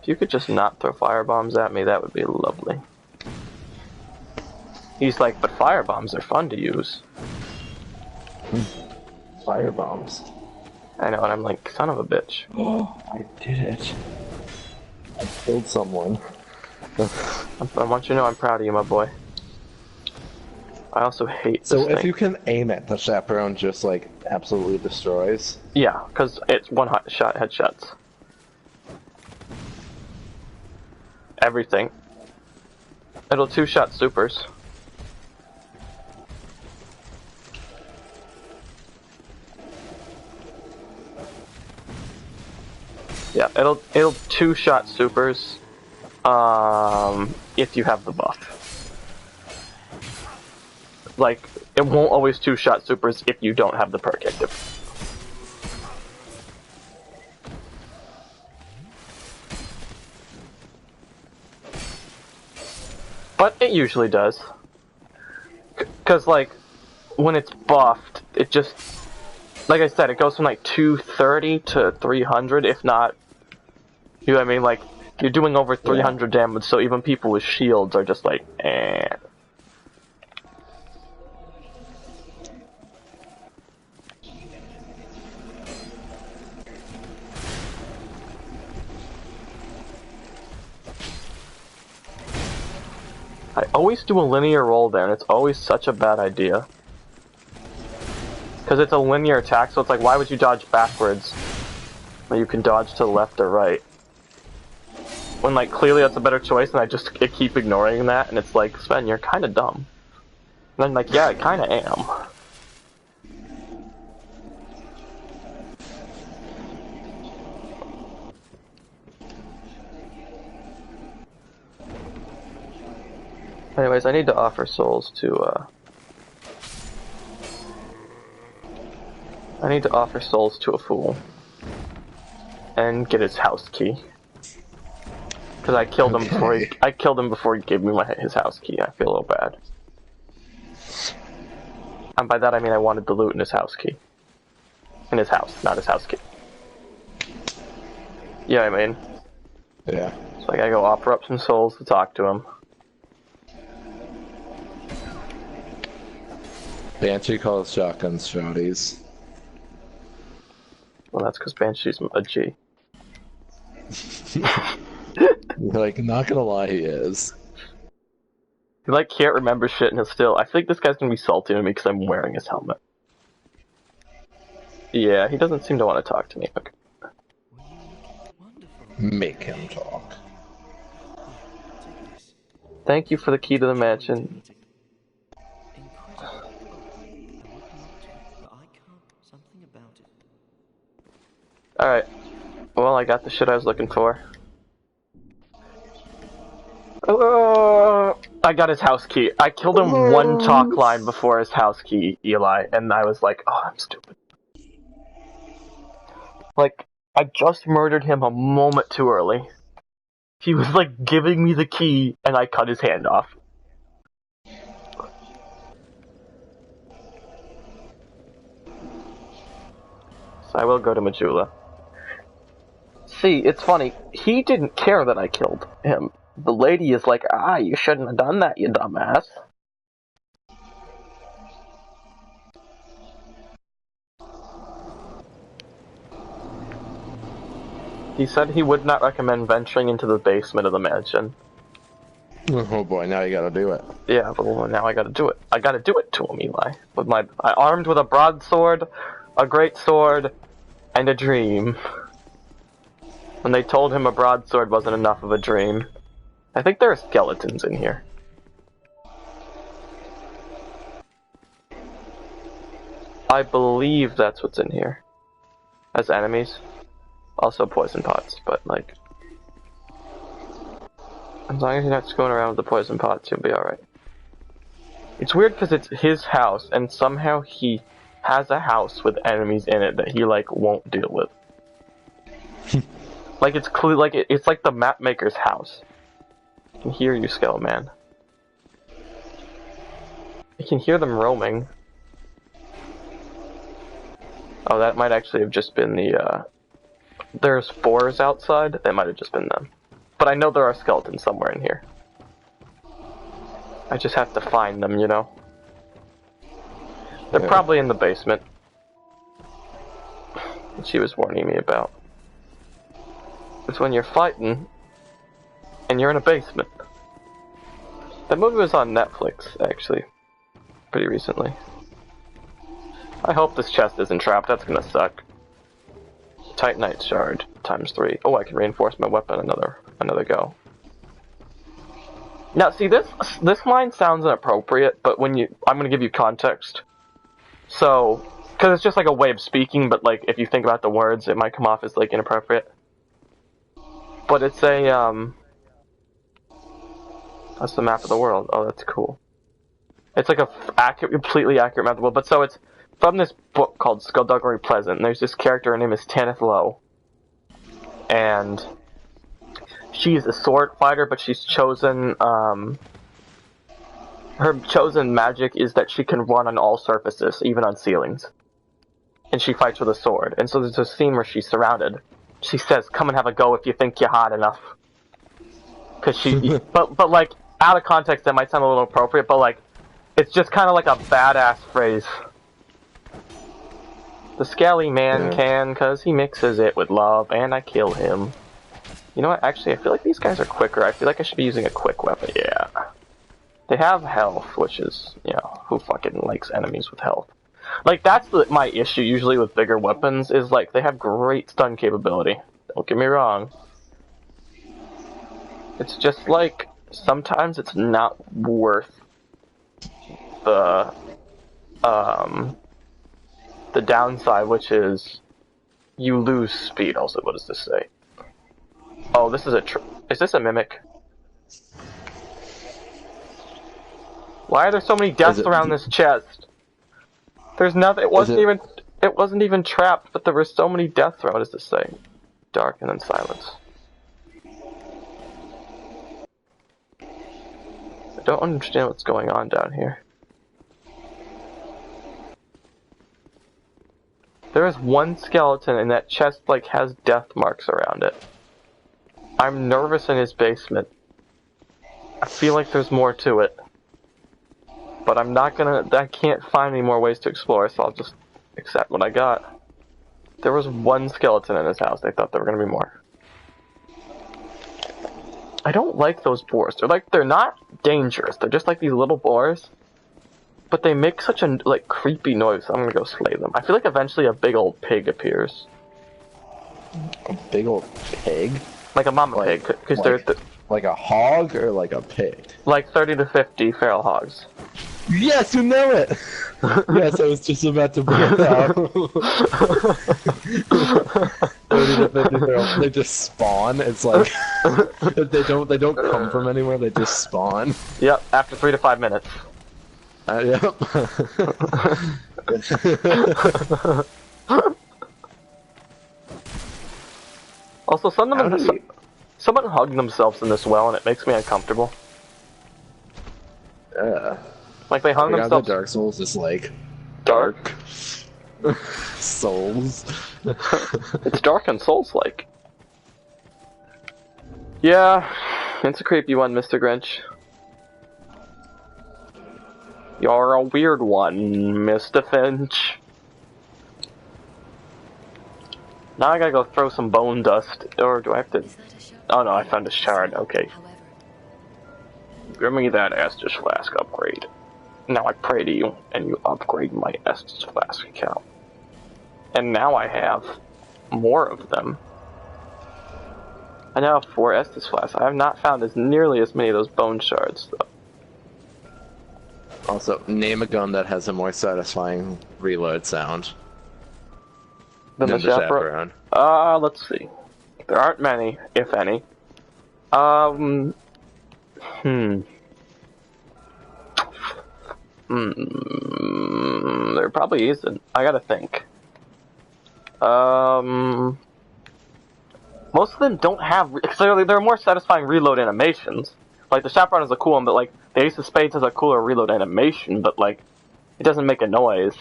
If you could just not throw firebombs at me, that would be lovely. He's like, but firebombs are fun to use. Firebombs. I know, and I'm like, son of a bitch. Oh, I did it. I killed someone. I want you to know I'm proud of you, my boy. I also hate this So if thing. you can aim it, the chaperone just like absolutely destroys? Yeah, because it's one-shot headshots. Everything. It'll 2-shot supers. Yeah, it'll 2-shot supers. If you have the buff. Like, it won't always 2-shot supers if you don't have the perk active. But it usually does. Because, like, when it's buffed, it just... Like I said, it goes from, like, 230 to 300, if not... You know what I mean? Like, you're doing over 300 damage, so even people with shields are just like, eh. I always do a linear roll there, and it's always such a bad idea. Because it's a linear attack, so it's like, why would you dodge backwards when you can dodge to the left or right? When, like, clearly that's a better choice, and I keep ignoring that, and it's like, Sven, you're kinda dumb. And I'm like, yeah, I kinda am. Anyways, I need to offer souls to, I need to offer souls to a fool. And get his house key. Because I killed him before he gave me his house key. I feel a little bad. And by that I mean I wanted the loot in his house key. In his house, not his house key. Yeah, I mean. Yeah. So I gotta go offer up some souls to talk to him. Banshee calls shotguns shotties. Well, that's because Banshee's a G. Like, not gonna lie, he is. He like can't remember shit and he'll still. I think this guy's gonna be salty at me because I'm wearing his helmet. Yeah, he doesn't seem to want to talk to me. Okay. Make him talk. Thank you for the key to the mansion. Alright. Well, I got the shit I was looking for. I got his house key. I killed him one talk line before his house key, Eli, and I was like, oh, I'm stupid. Like, I just murdered him a moment too early. He was like giving me the key, and I cut his hand off. So I will go to Majula. See, it's funny. He didn't care that I killed him. The lady is like, you shouldn't have done that, you dumbass. He said he would not recommend venturing into the basement of the mansion. Oh boy, now you gotta do it. Yeah, but well, now I gotta do it. I gotta do it to him, Eli. I armed with a broadsword, a great sword, and a dream. When they told him a broadsword wasn't enough of a dream. I think there are skeletons in here. I believe that's what's in here. As enemies. Also poison pots, but like... as long as you're not just going around with the poison pots, you'll be alright. It's weird because it's his house, and somehow he has a house with enemies in it that he, like, won't deal with. Like, it's clear, like, it's like the map maker's house. I can hear you, Skeleman. I can hear them roaming. Oh, that might actually have just been the, there's spores outside. That might have just been them. But I know there are skeletons somewhere in here. I just have to find them, you know? They're probably in the basement. Which he was warning me about. It's when you're fighting, and you're in a basement. That movie was on Netflix, actually. Pretty recently. I hope this chest isn't trapped, that's gonna suck. Titanite shard, ×3. Oh, I can reinforce my weapon another go. Now, see, this line sounds inappropriate, but when I'm gonna give you context. So, because it's just like a way of speaking, but like, if you think about the words, it might come off as like inappropriate. But it's a, that's the map of the world. Oh, that's cool. It's like a completely accurate map of the world. But so it's from this book called Skullduggery Pleasant. And there's this character, her name is Tanith Lowe. And she's a sword fighter, but she's chosen, her chosen magic is that she can run on all surfaces, even on ceilings. And she fights with a sword. And so there's a scene where she's surrounded. She says, "Come and have a go if you think you're hot enough." Cause she, but like, out of context that might sound a little appropriate, but like, it's just kind of like a badass phrase. The scaly man can, cause he mixes it with love, and I kill him. You know what, actually, I feel like these guys are quicker. I feel like I should be using a quick weapon, yeah. They have health, which is, you know, who fucking likes enemies with health? Like, that's my issue usually with bigger weapons, is like, they have great stun capability. Don't get me wrong. It's just like, sometimes it's not worth the downside, which is, you lose speed. Also, what does this say? Oh, this is is this a mimic? Why are there so many deaths around this chest? There's nothing. It wasn't even trapped, but there were so many deaths around. What does this say? Dark and then silence. I don't understand what's going on down here. There is one skeleton, and that chest like has death marks around it. I'm nervous in his basement. I feel like there's more to it. But I can't find any more ways to explore, so I'll just accept what I got. There was one skeleton in his house. They thought there were gonna be more. I don't like those boars. They're not dangerous. They're just like these little boars. But they make such a, like, creepy noise, so I'm gonna go slay them. I feel like eventually a big old pig appears. A big old pig? Like a mama pig, because they're... Like a hog or like a pig? Like 30 to 50 feral hogs. Yes, you know it! Yes, I was just about to bring it out. 30 to 50 feral. They just spawn. It's like they don't come from anywhere. They just spawn. Yep, after 3 to 5 minutes. Yep. Also, someone hugged themselves in this well, and it makes me uncomfortable. Yeah. Like they hung themselves. Dark Souls is like Dark. Souls. It's dark and Souls-like. Yeah, it's a creepy one, Mr. Grinch. You're a weird one, Mr. Finch. Now I gotta go throw some bone dust, or do I have to... Oh no, I found a shard, okay. Give me that Estus Flask upgrade. Now I pray to you, and you upgrade my Estus Flask account. And now I have more of them. I now have 4 Estus Flasks. I have not found nearly as many of those bone shards, though. Also, name a gun that has a more satisfying reload sound. Than the Chaperone? Let's see. There aren't many, if any. There probably isn't. I gotta think. Most of them don't have... Clearly, there are more satisfying reload animations. Like, the Chaperone is a cool one, but, like, the Ace of Spades has a cooler reload animation, but, like, it doesn't make a noise.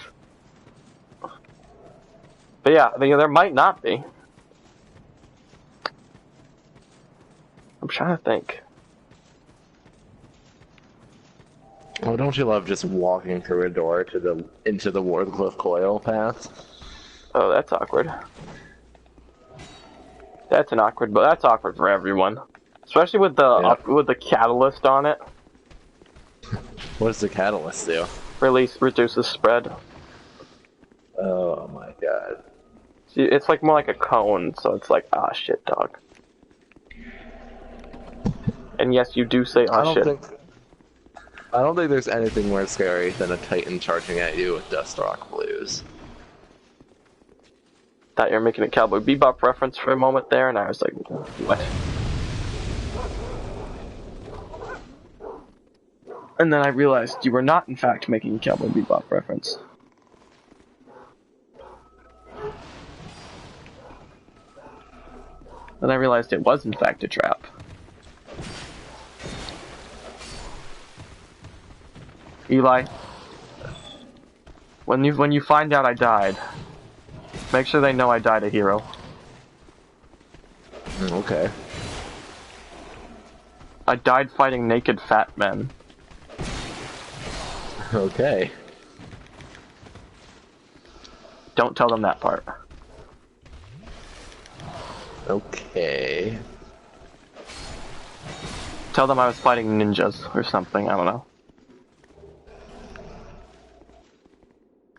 But yeah, there might not be. I'm trying to think. Oh, don't you love just walking through a door to into the Wardcliff Coil path? Oh, that's awkward. That's awkward for everyone, especially with the with the catalyst on it. What does the catalyst do? Reduces spread. Oh my god. See, it's like more like a cone, so it's like, ah, shit, dog. And yes, you do say, ah, shit. I don't think there's anything more scary than a Titan charging at you with Dustrock Blues. Thought you were making a Cowboy Bebop reference for a moment there, and I was like, what? And then I realized you were not, in fact, making a Cowboy Bebop reference. Then I realized it was, in fact, a trap. Eli, when you find out I died, make sure they know I died a hero. Okay. I died fighting naked fat men. Okay. Don't tell them that part. Okay. Tell them I was fighting ninjas or something, I don't know.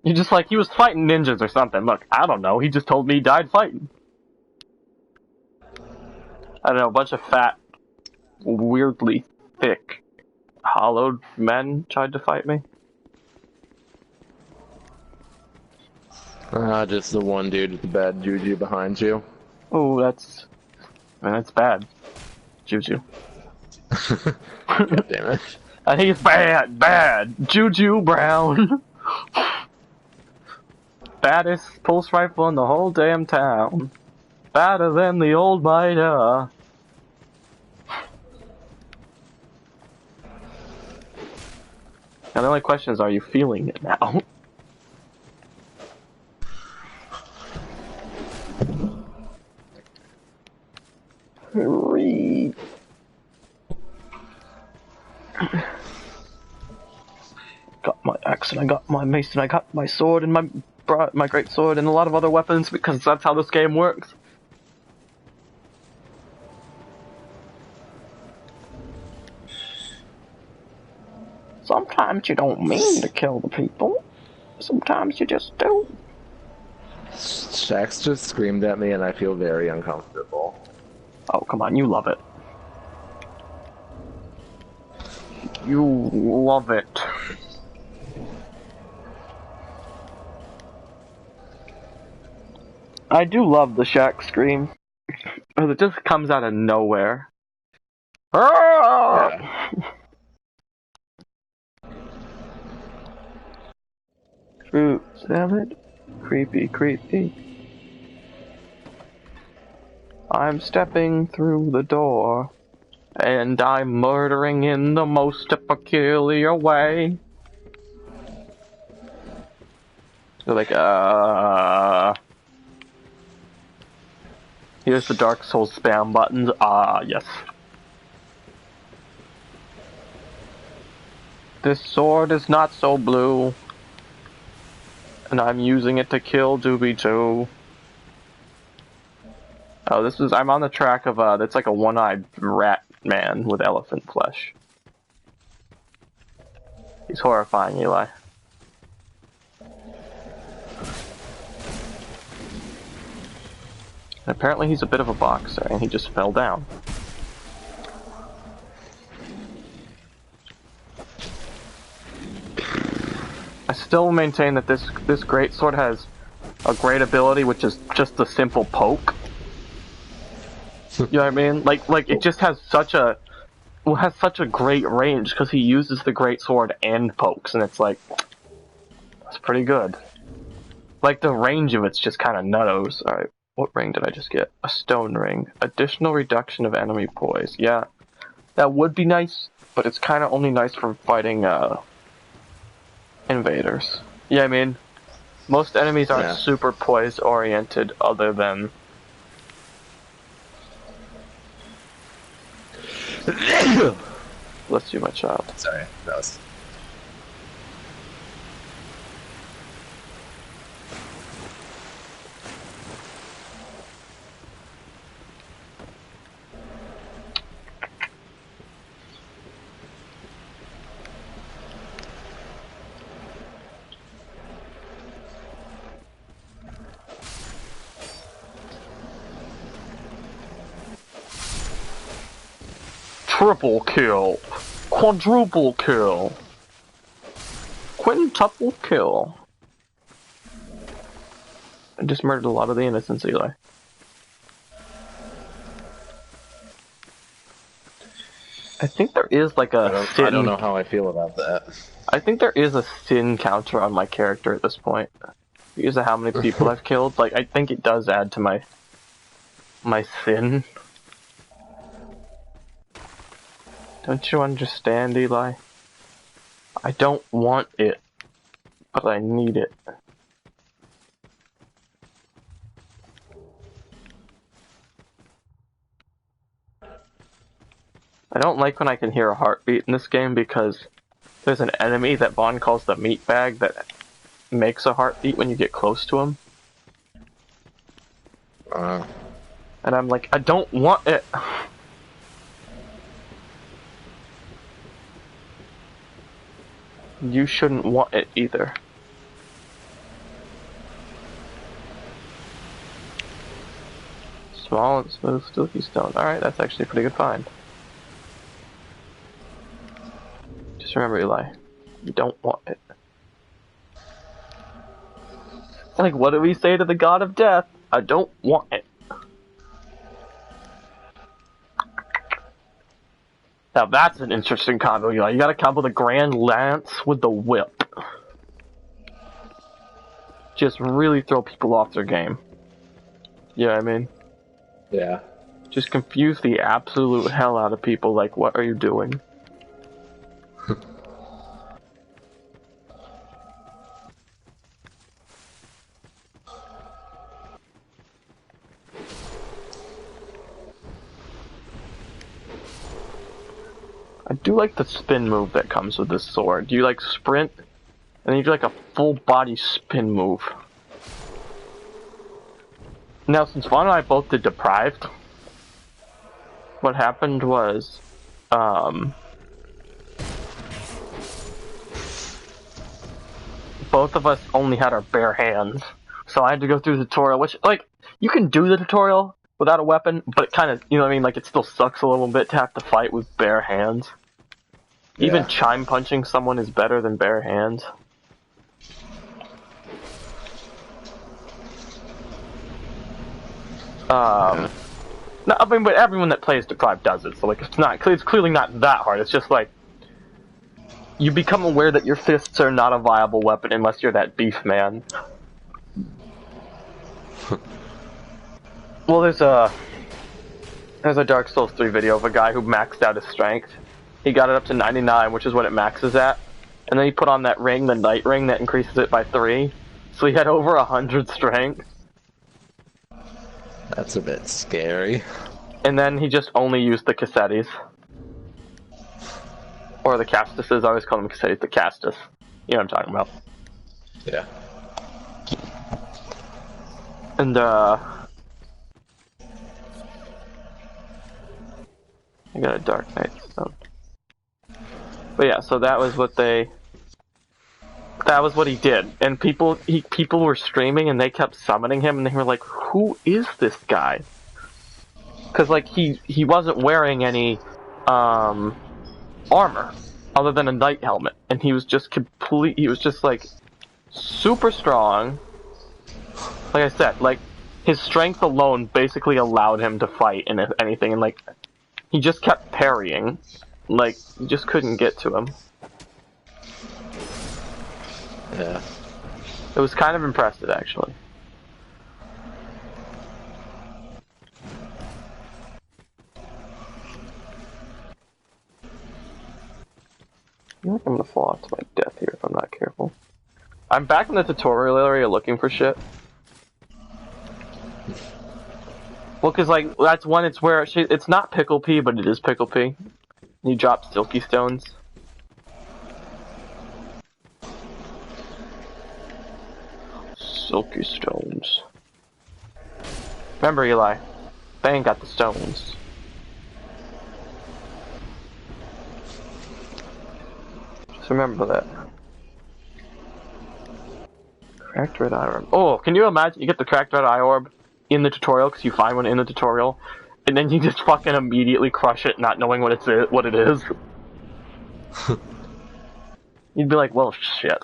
You're just like, he was fighting ninjas or something. Look, I don't know, he just told me he died fighting. I don't know, a bunch of fat, weirdly thick, hollowed men tried to fight me. Just the one dude with the bad juju behind you. Oh, that's bad. Juju. God damn it. I think it's bad. Juju Brown. Baddest pulse rifle in the whole damn town. Badder than the old miner. Now the only question is, are you feeling it now? free. Got my axe and I got my mace and I got my sword and my great sword and a lot of other weapons because that's how this game works. Sometimes you don't mean to kill the people. Sometimes you just do. Shax just screamed at me and I feel very uncomfortable. Oh, come on, you love it. You love it. I do love the Shax scream. It just comes out of nowhere. Yeah. Fruit salad? Creepy, creepy. I'm stepping through the door, and I'm murdering in the most peculiar way. They're like, here's the Dark Souls spam buttons. Yes. This sword is not so blue, and I'm using it to kill Doobie 2. Oh, I'm on the track of, that's like a one-eyed rat man with elephant flesh. He's horrifying, Eli. And apparently he's a bit of a boxer, and he just fell down. I still maintain that this greatsword has a great ability, which is just a simple poke. You know what I mean? Like it just has such a great range because he uses the greatsword and pokes, and it's like that's pretty good. Like the range of it's just kind of nuttos. All right, what ring did I just get? A stone ring. Additional reduction of enemy poise. Yeah, that would be nice, but it's kind of only nice for fighting invaders. Yeah, I mean, most enemies aren't super poise oriented, other than. Bless you, my child. Sorry, that was. Triple kill, quadruple kill, quintuple kill. I just murdered a lot of the innocents, Eli. I think there is like a I don't know how I feel about that. I think there is a sin counter on my character at this point. Because of how many people I've killed, like I think it does add to my sin. Don't you understand, Eli? I don't want it, but I need it. I don't like when I can hear a heartbeat in this game because there's an enemy that Vaughn calls the meat bag that makes a heartbeat when you get close to him. And I'm like, I don't want it. You shouldn't want it either. Small and smooth silky stone. Alright, that's actually a pretty good find. Just remember, Eli, you don't want it. It's like, what do we say to the god of death? I don't want it. Now that's an interesting combo, Eli. You gotta combo the Grand Lance with the whip. Just really throw people off their game. You know what I mean? Yeah. Just confuse the absolute hell out of people, like, what are you doing? I do like the spin move that comes with this sword. You like sprint, and then you do like a full body spin move. Now, since Vaughn and I both did Depraved, what happened was, both of us only had our bare hands. So I had to go through the tutorial, which, like, you can do the tutorial without a weapon, but it kind of, you know what I mean, like, it still sucks a little bit to have to fight with bare hands. Yeah. Even chime punching someone is better than bare hands. No, I mean, but everyone that plays Depraved does it, so, like, it's clearly not that hard. It's just, like, you become aware that your fists are not a viable weapon unless you're that beef man. Well, there's a Dark Souls 3 video of a guy who maxed out his strength. He got it up to 99, which is what it maxes at. And then he put on that ring, the Night Ring, that increases it by 3. So he had over 100 strength. That's a bit scary. And then he just only used the cassettes. Or the castuses, I always call them cassettes, the castus. You know what I'm talking about. Yeah. And, I got a Dark Knight Stone. But yeah, so that was what he did. And people were streaming and they kept summoning him and they were like, who is this guy? Cause like he wasn't wearing any armor other than a knight helmet. And he was just like super strong. Like I said, like his strength alone basically allowed him to fight in anything, and like he just kept parrying. Like, you just couldn't get to him. Yeah. It was kind of impressive, actually. I feel like I'm gonna fall off to my death here if I'm not careful. I'm back in the tutorial area looking for shit. Well, cause like, that's when it's where it's not Pickle Pea, but it is Pickle Pea. You drop Silky Stones. Silky Stones. Remember, Eli, they ain't got the stones. Just remember that. Cracked red eye orb. Oh, can you imagine you get the cracked red eye orb in the tutorial because you find one in the tutorial, and then you just fucking immediately crush it, not knowing what it is. You'd be like, well, shit.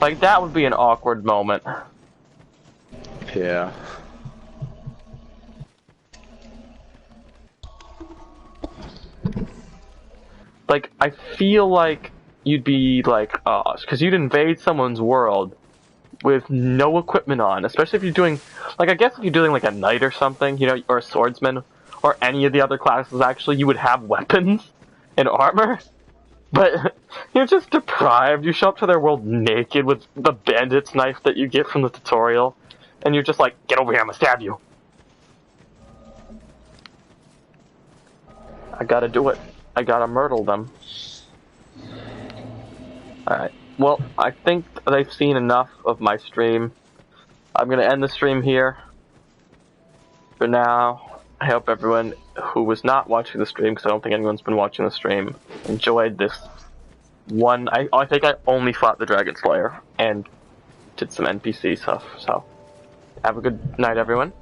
Like, that would be an awkward moment. Yeah. Like, I feel like you'd be like, oh, because you'd invade someone's world with no equipment on, especially if you're doing, like, I guess if you're doing like a knight or something, you know, or a swordsman, or any of the other classes, actually, you would have weapons and armor. But you're just deprived. You show up to their world naked with the bandit's knife that you get from the tutorial, and you're just like, get over here, I'm gonna stab you. I gotta do it. I gotta myrtle them. Alright. Well, I think they've seen enough of my stream. I'm gonna end the stream here. For now, I hope everyone who was not watching the stream, because I don't think anyone's been watching the stream, enjoyed this one. I think I only fought the Dragon Slayer and did some NPC stuff, so have a good night, everyone.